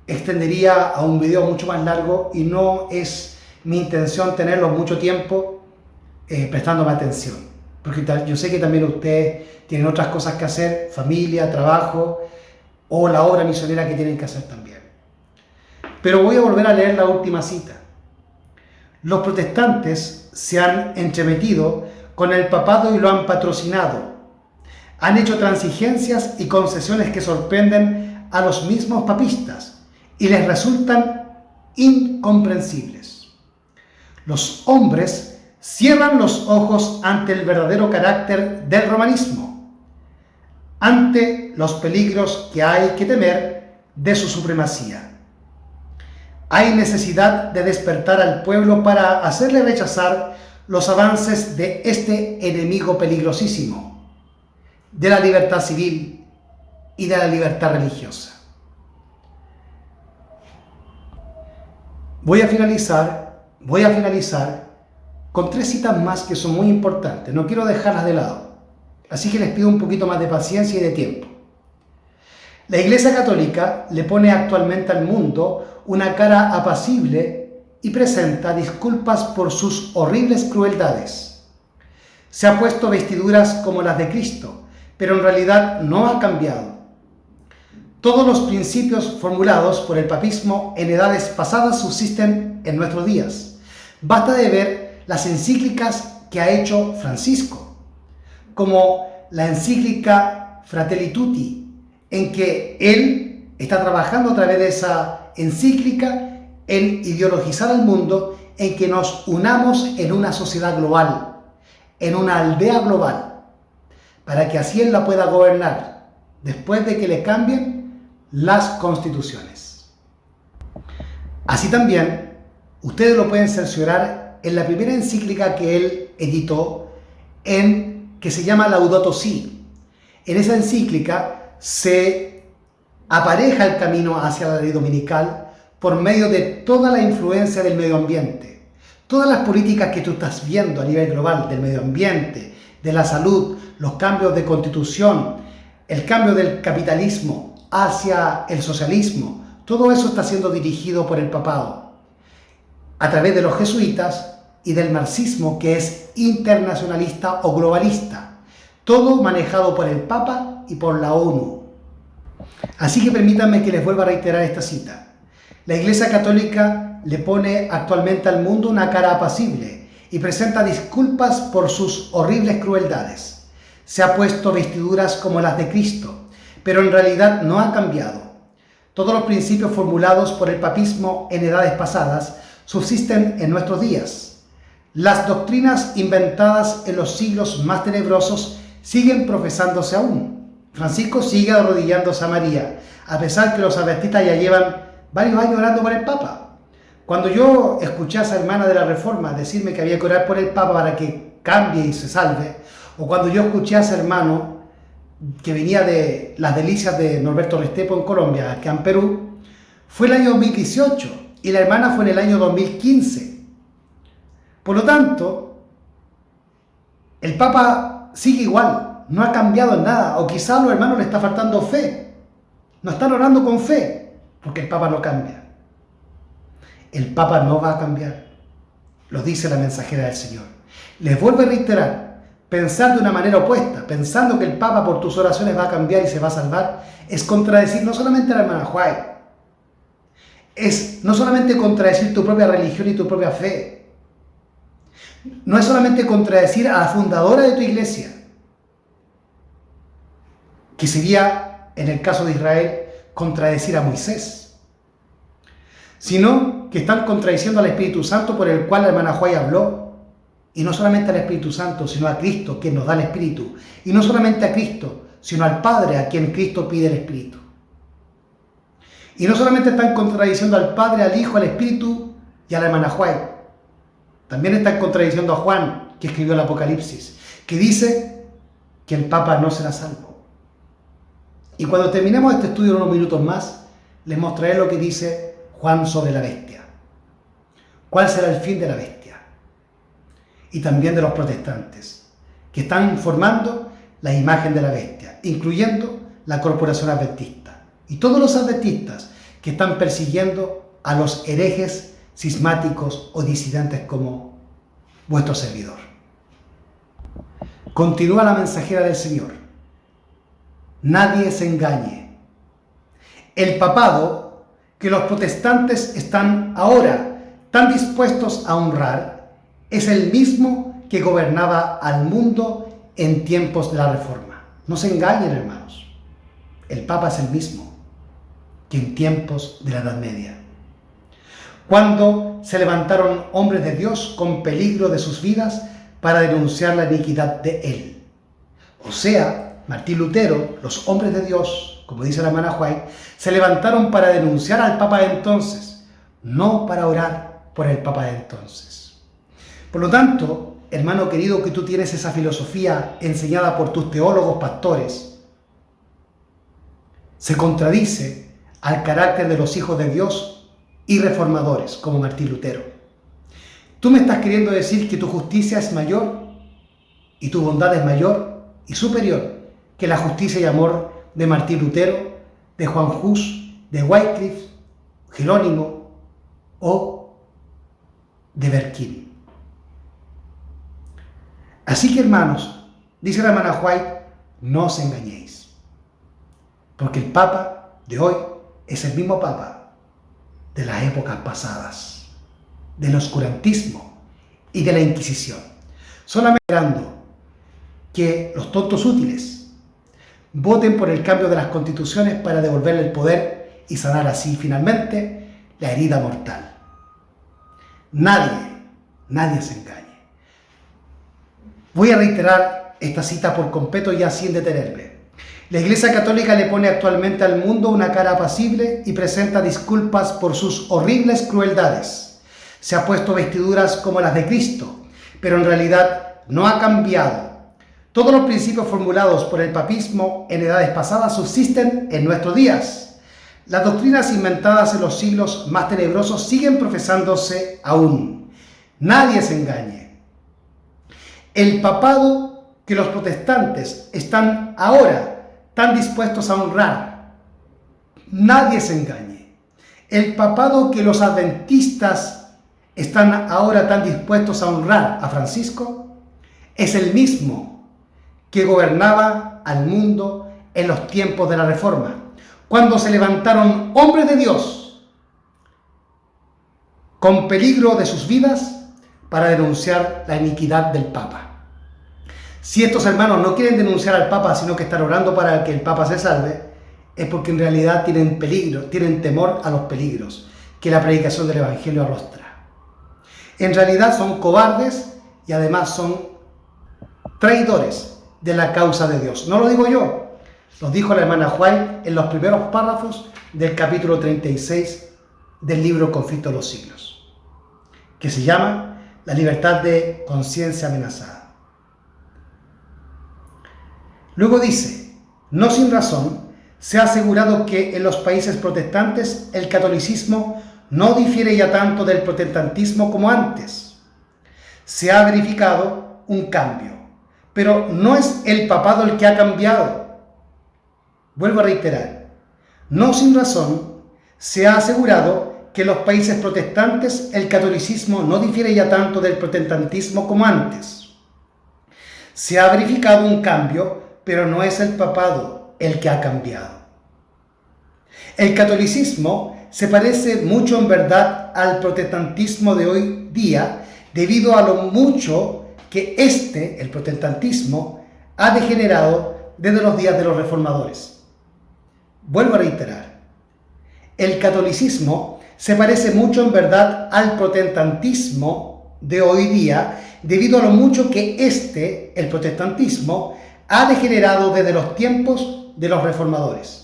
extendería a un video mucho más largo y no es mi intención tenerlo mucho tiempo prestándome atención. Porque yo sé que también ustedes tienen otras cosas que hacer, familia, trabajo o la obra misionera que tienen que hacer también. Pero voy a volver a leer la última cita. Los protestantes se han entremetido con el papado y lo han patrocinado. Han hecho transigencias y concesiones que sorprenden a los mismos papistas y les resultan incomprensibles. Los hombres cierran los ojos ante el verdadero carácter del romanismo, ante los peligros que hay que temer de su supremacía. Hay necesidad de despertar al pueblo para hacerle rechazar los avances de este enemigo peligrosísimo, de la libertad civil y de la libertad religiosa. Voy a finalizar con 3 citas más que son muy importantes. No quiero dejarlas de lado, así que les pido un poquito más de paciencia y de tiempo. La Iglesia Católica le pone actualmente al mundo una cara apacible y presenta disculpas por sus horribles crueldades. Se ha puesto vestiduras como las de Cristo, pero en realidad no ha cambiado. Todos los principios formulados por el papismo en edades pasadas subsisten en nuestros días. Basta de ver las encíclicas que ha hecho Francisco, como la encíclica Fratelli Tutti, en que él está trabajando a través de esa encíclica en ideologizar al mundo, en que nos unamos en una sociedad global, en una aldea global, para que así Él la pueda gobernar, después de que le cambien las constituciones. Así también, ustedes lo pueden cerciorar en la primera encíclica que Él editó, que se llama Laudato Si. En esa encíclica se apareja el camino hacia la ley dominical por medio de toda la influencia del medio ambiente. Todas las políticas que tú estás viendo a nivel global del medio ambiente, de la salud, los cambios de constitución, el cambio del capitalismo hacia el socialismo, todo eso está siendo dirigido por el papado a través de los jesuitas y del marxismo, que es internacionalista o globalista, todo manejado por el Papa y por la ONU. Así que permítanme que les vuelva a reiterar esta cita. La Iglesia Católica le pone actualmente al mundo una cara apacible y presenta disculpas por sus horribles crueldades. Se ha puesto vestiduras como las de Cristo, pero en realidad no ha cambiado. Todos los principios formulados por el papismo en edades pasadas subsisten en nuestros días. Las doctrinas inventadas en los siglos más tenebrosos siguen profesándose aún. Francisco sigue arrodillándose a María, a pesar que los adventistas ya llevan varios años orando por el Papa. Cuando yo escuché a esa hermana de la Reforma decirme que había que orar por el Papa para que cambie y se salve, o cuando yo escuché a ese hermano que venía de las delicias de Norberto Restrepo en Colombia, acá en Perú, fue el año 2018 y la hermana fue en el año 2015. Por lo tanto, el Papa sigue igual, no ha cambiado en nada, o quizá a los hermanos le está faltando fe, no están orando con fe, porque el Papa no cambia. El Papa no va a cambiar, lo dice la mensajera del Señor. Les vuelvo a reiterar, pensar de una manera opuesta, pensando que el Papa por tus oraciones va a cambiar y se va a salvar, es contradecir no solamente a la hermana White, es no solamente contradecir tu propia religión y tu propia fe, no es solamente contradecir a la fundadora de tu iglesia, que sería, en el caso de Israel, contradecir a Moisés, sino que están contradiciendo al Espíritu Santo por el cual la hermana White habló. Y no solamente al Espíritu Santo, sino a Cristo, quien nos da el Espíritu. Y no solamente a Cristo, sino al Padre, a quien Cristo pide el Espíritu. Y no solamente están contradiciendo al Padre, al Hijo, al Espíritu y a la hermana White. También están contradiciendo a Juan, que escribió el Apocalipsis, que dice que el Papa no será salvo. Y cuando terminemos este estudio en unos minutos más, les mostraré lo que dice Juan sobre la bestia. ¿Cuál será el fin de la bestia? Y también de los protestantes, que están formando la imagen de la bestia, incluyendo la corporación adventista. Y todos los adventistas que están persiguiendo a los herejes, cismáticos o disidentes como vuestro servidor. Continúa la mensajera del Señor. Nadie se engañe. El papado que los protestantes están ahora tan dispuestos a honrar es el mismo que gobernaba al mundo en tiempos de la Reforma. No se engañen, hermanos. El Papa es el mismo que en tiempos de la Edad Media, cuando se levantaron hombres de Dios con peligro de sus vidas para denunciar la iniquidad de Él. O sea, Martín Lutero, los hombres de Dios, como dice la hermana White, se levantaron para denunciar al Papa de entonces, no para orar por el Papa de entonces. Por lo tanto, hermano querido, que tú tienes esa filosofía enseñada por tus teólogos pastores, se contradice al carácter de los hijos de Dios y reformadores, como Martín Lutero. Tú me estás queriendo decir que tu justicia es mayor y tu bondad es mayor y superior que la justicia y amor de Martín Lutero, de Juan Hus, de Wycliffe, Jerónimo o de Berquín. Así que, hermanos, dice la hermana White, no os engañéis, porque el Papa de hoy es el mismo Papa de las épocas pasadas, del oscurantismo y de la Inquisición, solamente esperando que los tontos útiles voten por el cambio de las constituciones para devolverle el poder y sanar así finalmente la herida mortal. nadie se engañe. Voy a reiterar esta cita por completo ya sin detenerme. La Iglesia Católica le pone actualmente al mundo una cara apacible y presenta disculpas por sus horribles crueldades. Se ha puesto vestiduras como las de Cristo, pero en realidad no ha cambiado. Todos los principios formulados por el papismo en edades pasadas subsisten en nuestros días. Las doctrinas inventadas en los siglos más tenebrosos siguen profesándose aún. Nadie se engañe. El papado que los protestantes están ahora tan dispuestos a honrar, nadie se engañe. El papado que los adventistas están ahora tan dispuestos a honrar a Francisco es el mismo que gobernaba al mundo en los tiempos de la Reforma, cuando se levantaron hombres de Dios con peligro de sus vidas para denunciar la iniquidad del Papa. Si estos hermanos no quieren denunciar al Papa, sino que están orando para que el Papa se salve, es porque en realidad tienen peligro, tienen temor a los peligros que la predicación del Evangelio arrostra. En realidad son cobardes y además son traidores de la causa de Dios. No lo digo yo, lo dijo la hermana White en los primeros párrafos del capítulo 36 del libro Conflicto de los Siglos, que se llama La libertad de conciencia amenazada. Luego dice, no sin razón, se ha asegurado que en los países protestantes el catolicismo no difiere ya tanto del protestantismo como antes. Se ha verificado un cambio, pero no es el papado el que ha cambiado. Vuelvo a reiterar, no sin razón, se ha asegurado que en los países protestantes el catolicismo no difiere ya tanto del protestantismo como antes. Se ha verificado un cambio, pero no es el papado el que ha cambiado. El catolicismo se parece mucho en verdad al protestantismo de hoy día debido a lo mucho que el protestantismo, ha degenerado desde los días de los reformadores. Vuelvo a reiterar, el catolicismo se parece mucho en verdad al protestantismo de hoy día debido a lo mucho que el protestantismo, ha degenerado desde los tiempos de los reformadores.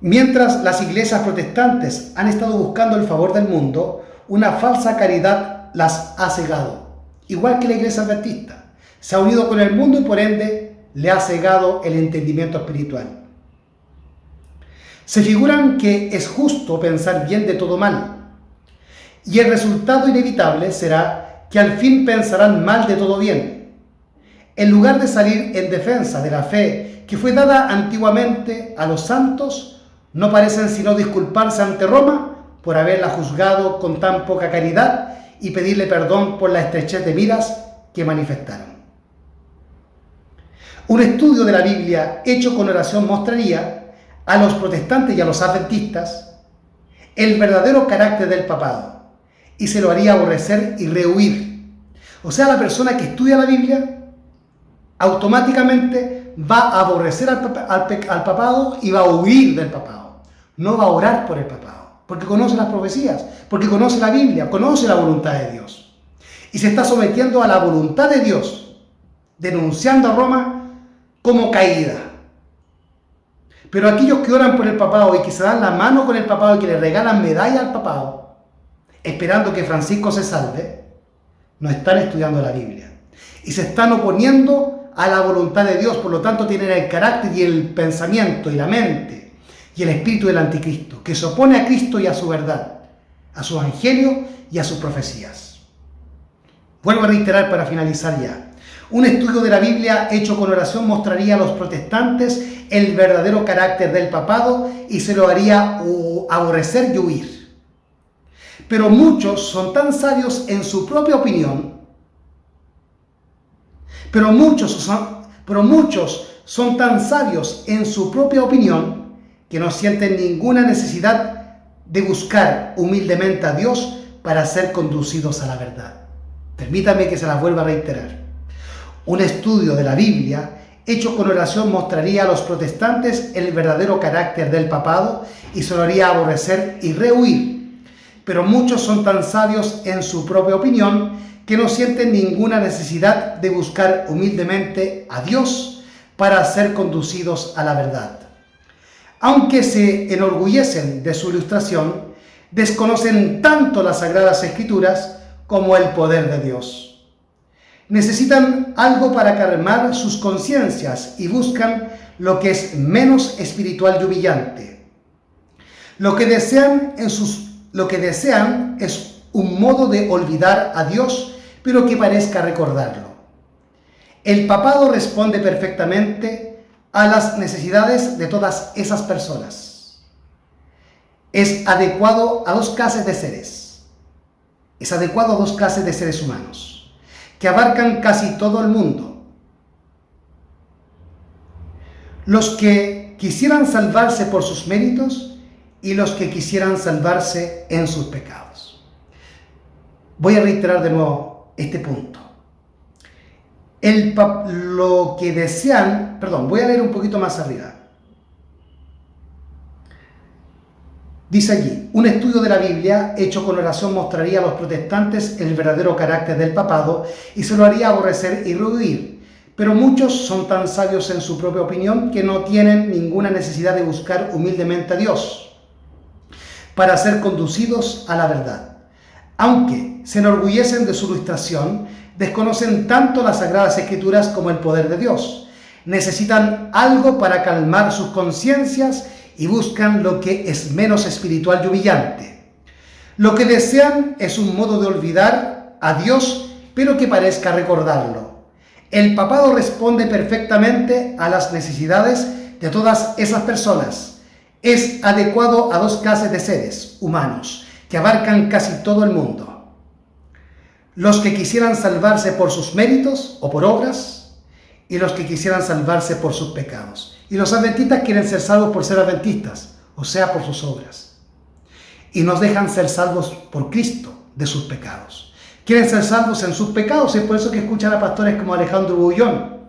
Mientras las iglesias protestantes han estado buscando el favor del mundo, una falsa caridad las ha cegado, igual que la iglesia adventista. Se ha unido con el mundo y por ende le ha cegado el entendimiento espiritual. Se figuran que es justo pensar bien de todo mal, y el resultado inevitable será que al fin pensarán mal de todo bien. En lugar de salir en defensa de la fe que fue dada antiguamente a los santos, no parecen sino disculparse ante Roma por haberla juzgado con tan poca caridad y pedirle perdón por la estrechez de miras que manifestaron. Un estudio de la Biblia hecho con oración mostraría a los protestantes y a los adventistas el verdadero carácter del papado y se lo haría aborrecer y rehuir. O sea, la persona que estudia la Biblia automáticamente va a aborrecer al papado y va a huir del papado. No va a orar por el papado, porque conoce las profecías, porque conoce la Biblia, conoce la voluntad de Dios. Y se está sometiendo a la voluntad de Dios, denunciando a Roma como caída. Pero aquellos que oran por el papado y que se dan la mano con el papado y que le regalan medalla al papado, esperando que Francisco se salve, no están estudiando la Biblia. Y se están oponiendo a la voluntad de Dios, por lo tanto tienen el carácter y el pensamiento y la mente y el espíritu del anticristo, que se opone a Cristo y a su verdad, a su evangelio y a sus profecías. Vuelvo a reiterar para finalizar ya. Un estudio de la Biblia hecho con oración mostraría a los protestantes el verdadero carácter del papado y se lo haría aborrecer y huir. Pero muchos son tan sabios en su propia opinión, pero muchos son tan sabios en su propia opinión que no sienten ninguna necesidad de buscar humildemente a Dios para ser conducidos a la verdad. Permítame que se las vuelva a reiterar. Un estudio de la Biblia hecho con oración mostraría a los protestantes el verdadero carácter del papado y se lo haría aborrecer y rehuir. pero muchos son tan sabios en su propia opinión que no sienten ninguna necesidad de buscar humildemente a Dios para ser conducidos a la verdad. Aunque se enorgullecen de su ilustración, desconocen tanto las Sagradas Escrituras como el poder de Dios. Necesitan algo para calmar sus conciencias y buscan lo que es menos espiritual y humillante. Lo que desean es un modo de olvidar a Dios, pero que parezca recordarlo. El papado responde perfectamente a las necesidades de todas esas personas. Es adecuado a dos clases de seres. Es adecuado a dos clases de seres humanos, que abarcan casi todo el mundo. Los que quisieran salvarse por sus méritos y los que quisieran salvarse en sus pecados. Voy a reiterar de nuevo este punto. Voy a leer un poquito más arriba. Dice allí, un estudio de la Biblia hecho con oración mostraría a los protestantes el verdadero carácter del papado y se lo haría aborrecer y rehuir. Pero muchos son tan sabios en su propia opinión que no tienen ninguna necesidad de buscar humildemente a Dios para ser conducidos a la verdad. Aunque se enorgullecen de su ilustración, desconocen tanto las Sagradas Escrituras como el poder de Dios. Necesitan algo para calmar sus conciencias y buscan lo que es menos espiritual y humillante. Lo que desean es un modo de olvidar a Dios, pero que parezca recordarlo. El papado responde perfectamente a las necesidades de todas esas personas. Es adecuado a dos clases de seres humanos que abarcan casi todo el mundo. Los que quisieran salvarse por sus méritos o por obras, y los que quisieran salvarse por sus pecados. Y los adventistas quieren ser salvos por ser adventistas, o sea, por sus obras. Y nos dejan ser salvos por Cristo de sus pecados. Quieren ser salvos en sus pecados, y es por eso que escuchan a pastores como Alejandro Bullón,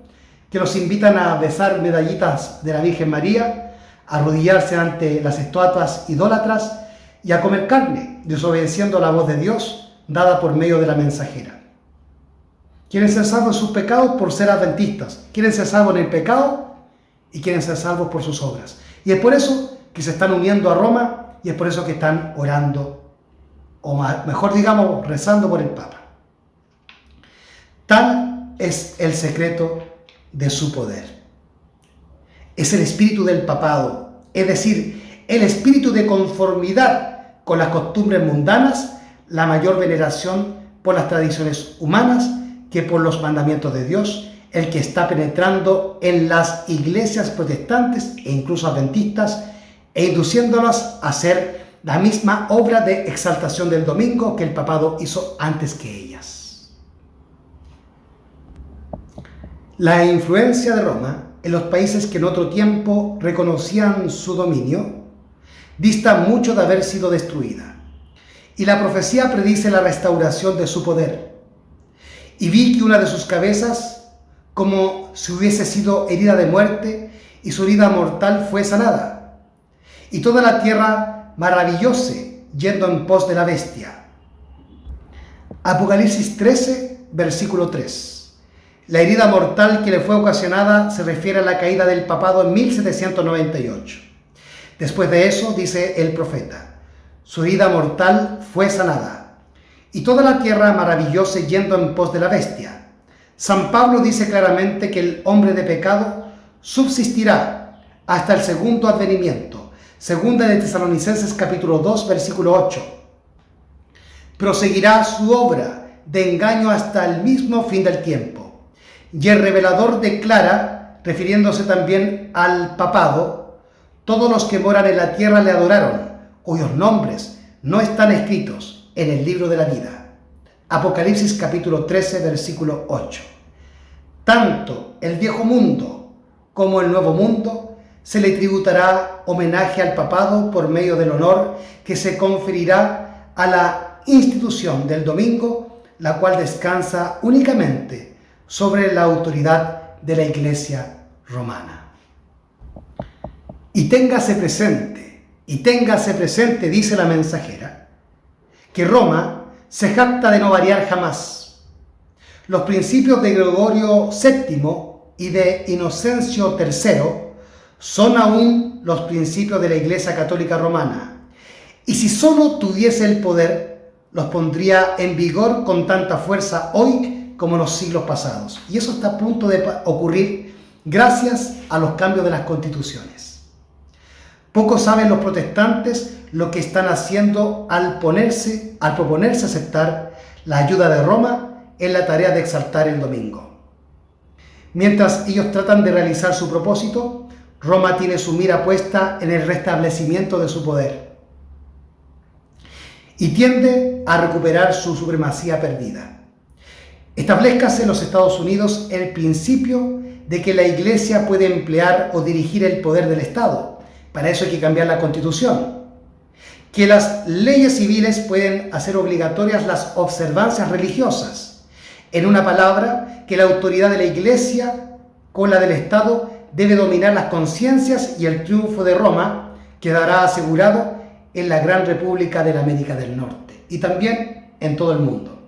que los invitan a besar medallitas de la Virgen María, a arrodillarse ante las estatuas idólatras y a comer carne, desobedeciendo la voz de Dios dada por medio de la mensajera. Quieren ser salvos en sus pecados por ser adventistas. Quieren ser salvos en el pecado y quieren ser salvos por sus obras. Y es por eso que se están uniendo a Roma y es por eso que están orando, o mejor digamos, rezando por el Papa. Tal es el secreto de su poder. Es el espíritu del papado, es decir, el espíritu de conformidad con las costumbres mundanas, la mayor veneración por las tradiciones humanas que por los mandamientos de Dios, el que está penetrando en las iglesias protestantes e incluso adventistas e induciéndolas a hacer la misma obra de exaltación del domingo que el papado hizo antes que ellas. La influencia de Roma en los países que en otro tiempo reconocían su dominio dista mucho de haber sido destruida, y la profecía predice la restauración de su poder. Y vi que una de sus cabezas, como si hubiese sido herida de muerte, y su herida mortal fue sanada. Y toda la tierra maravillóse, yendo en pos de la bestia. Apocalipsis 13, versículo 3. La herida mortal que le fue ocasionada se refiere a la caída del papado en 1798. Después de eso, dice el profeta, su herida mortal fue sanada. Y toda la tierra maravillóse yendo en pos de la bestia. San Pablo dice claramente que el hombre de pecado subsistirá hasta el segundo advenimiento. Segunda de Tesalonicenses capítulo 2, versículo 8. Proseguirá su obra de engaño hasta el mismo fin del tiempo. Y el revelador declara, refiriéndose también al papado, todos los que moran en la tierra le adoraron, cuyos nombres no están escritos en el libro de la vida. Apocalipsis capítulo 13, versículo 8. Tanto el viejo mundo como el nuevo mundo se le tributará homenaje al papado por medio del honor que se conferirá a la institución del domingo, la cual descansa únicamente sobre la autoridad de la Iglesia romana. Y téngase presente, dice la mensajera, que Roma se jacta de no variar jamás. Los principios de Gregorio VII y de Inocencio III son aún los principios de la Iglesia Católica Romana, y si solo tuviese el poder, los pondría en vigor con tanta fuerza hoy como en los siglos pasados. Y eso está a punto de ocurrir gracias a los cambios de las constituciones. Pocos saben los protestantes lo que están haciendo al proponerse aceptar la ayuda de Roma en la tarea de exaltar el domingo. Mientras ellos tratan de realizar su propósito, Roma tiene su mira puesta en el restablecimiento de su poder y tiende a recuperar su supremacía perdida. Establezcase en los Estados Unidos el principio de que la Iglesia puede emplear o dirigir el poder del Estado. Para eso hay que cambiar la Constitución. Que las leyes civiles pueden hacer obligatorias las observancias religiosas. En una palabra, que la autoridad de la Iglesia con la del Estado debe dominar las conciencias, y el triunfo de Roma quedará asegurado en la gran república de la América del Norte y también en todo el mundo.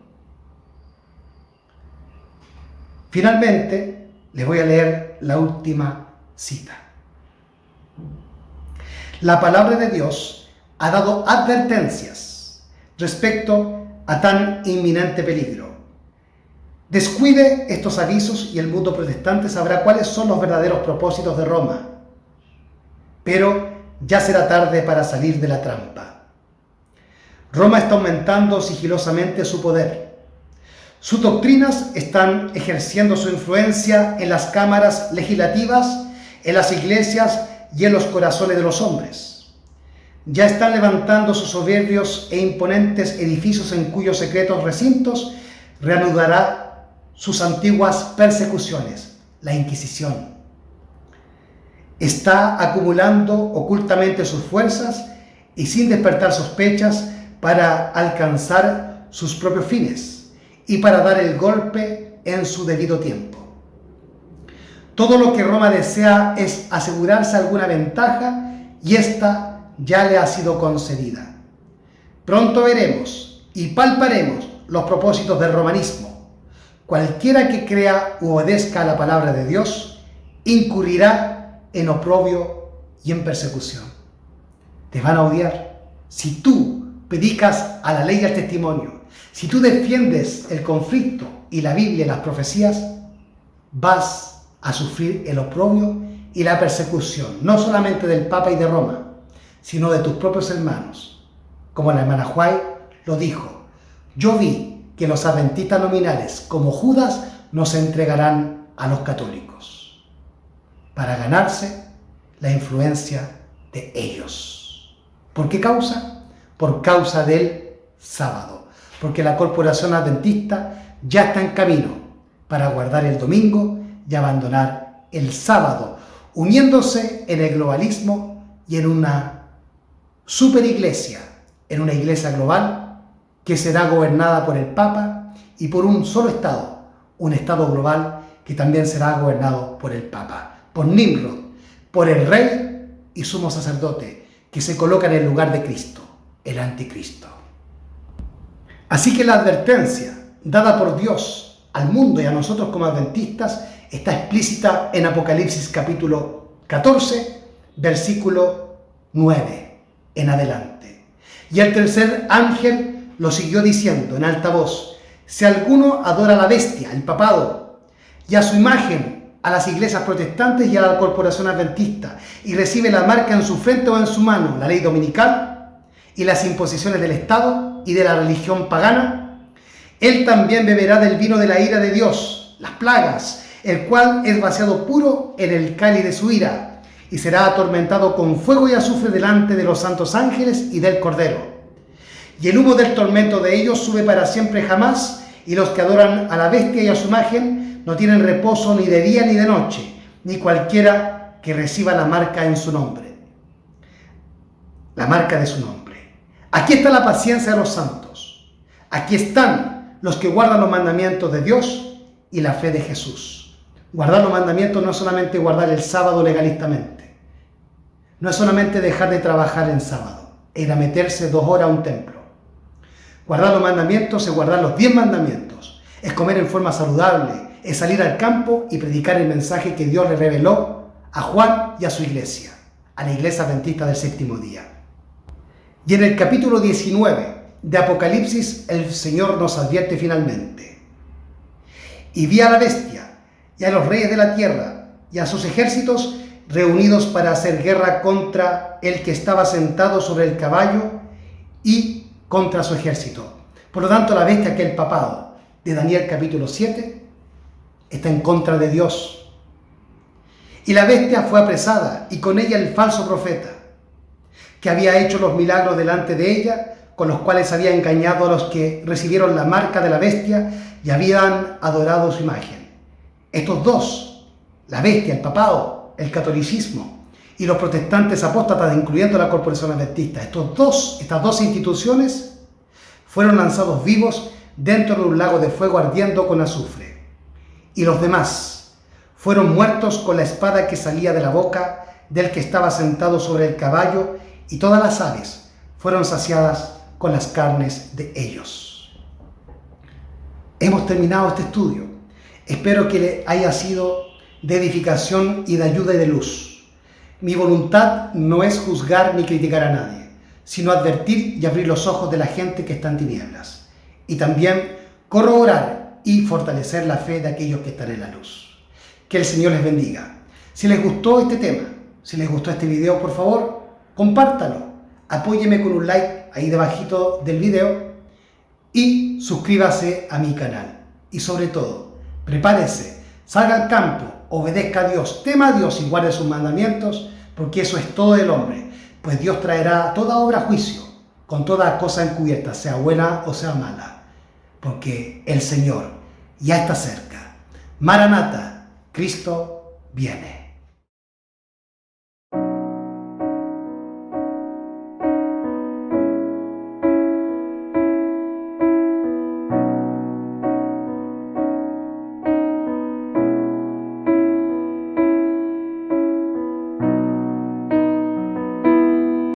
Finalmente, les voy a leer la última cita. La palabra de Dios ha dado advertencias respecto a tan inminente peligro. Descuide estos avisos y el mundo protestante sabrá cuáles son los verdaderos propósitos de Roma. Pero ya será tarde para salir de la trampa. Roma está aumentando sigilosamente su poder. Sus doctrinas están ejerciendo su influencia en las cámaras legislativas, en las iglesias y en los corazones de los hombres. Ya están levantando sus soberbios e imponentes edificios en cuyos secretos recintos reanudará sus antiguas persecuciones, la Inquisición. Está acumulando ocultamente sus fuerzas y sin despertar sospechas para alcanzar sus propios fines y para dar el golpe en su debido tiempo. Todo lo que Roma desea es asegurarse alguna ventaja, y esta ya le ha sido concedida. Pronto veremos y palparemos los propósitos del romanismo. Cualquiera que crea u obedezca a la palabra de Dios incurrirá en oprobio y en persecución. Te van a odiar si tú predicas a la ley y al testimonio. Si tú defiendes el conflicto y la Biblia y las profecías, vas a sufrir el oprobio y la persecución, no solamente del Papa y de Roma, sino de tus propios hermanos. Como la hermana White lo dijo: yo vi que los adventistas nominales, como Judas, nos entregarán a los católicos para ganarse la influencia de ellos. ¿Por qué causa? Por causa del sábado, porque la corporación adventista ya está en camino para guardar el domingo y abandonar el sábado, uniéndose en el globalismo y en una superiglesia, en una iglesia global que será gobernada por el Papa y por un solo Estado, un Estado global que también será gobernado por el Papa, por Nimrod, por el Rey y sumo sacerdote, que se coloca en el lugar de Cristo, el Anticristo. Así que la advertencia dada por Dios al mundo y a nosotros como adventistas está explícita en Apocalipsis capítulo 14, versículo 9 en adelante. Y el tercer ángel lo siguió diciendo en alta voz: si alguno adora a la bestia, el papado, y a su imagen, a las iglesias protestantes y a la corporación adventista, y recibe la marca en su frente o en su mano, la ley dominical y las imposiciones del Estado y de la religión pagana, él también beberá del vino de la ira de Dios, las plagas, el cual es vaciado puro en el cáliz de su ira, y será atormentado con fuego y azufre delante de los santos ángeles y del Cordero. Y el humo del tormento de ellos sube para siempre jamás, y los que adoran a la bestia y a su imagen no tienen reposo ni de día ni de noche, ni cualquiera que reciba la marca en su nombre. La marca de su nombre. Aquí está la paciencia de los santos. Aquí están los que guardan los mandamientos de Dios y la fe de Jesús. Guardar los mandamientos no es solamente guardar el sábado legalistamente. No es solamente dejar de trabajar en sábado, ir a meterse 2 horas a un templo. Guardar los mandamientos es guardar los 10 mandamientos. Es comer en forma saludable, es salir al campo y predicar el mensaje que Dios le reveló a Juan y a su iglesia, a la iglesia adventista del séptimo día. Y en el capítulo 19 de Apocalipsis, el Señor nos advierte finalmente: y vi a la bestia y a los reyes de la tierra y a sus ejércitos reunidos para hacer guerra contra el que estaba sentado sobre el caballo y contra su ejército. Por lo tanto, la bestia, que es el papado de Daniel capítulo 7, está en contra de Dios. Y la bestia fue apresada, y con ella el falso profeta, que había hecho los milagros delante de ella, con los cuales había engañado a los que recibieron la marca de la bestia y habían adorado su imagen. Estos dos, la bestia, el papado, el catolicismo y los protestantes apóstatas, incluyendo la Corporación Adventista, estas dos instituciones fueron lanzados vivos dentro de un lago de fuego ardiendo con azufre. Y los demás fueron muertos con la espada que salía de la boca del que estaba sentado sobre el caballo, y todas las aves fueron saciadas con las carnes de ellos. Hemos terminado este estudio. Espero que le haya sido de edificación y de ayuda y de luz. Mi voluntad no es juzgar ni criticar a nadie, sino advertir y abrir los ojos de la gente que está en tinieblas, y también corroborar y fortalecer la fe de aquellos que están en la luz. Que el Señor les bendiga. Si les gustó este tema, si les gustó este video, por favor, compártalo. Apóyeme con un like ahí debajito del video y suscríbase a mi canal. Y sobre todo, prepárese, salga al campo, obedezca a Dios, tema a Dios y guarde sus mandamientos, porque eso es todo del hombre. Pues Dios traerá toda obra a juicio, con toda cosa encubierta, sea buena o sea mala, porque el Señor ya está cerca. Maranata, Cristo viene.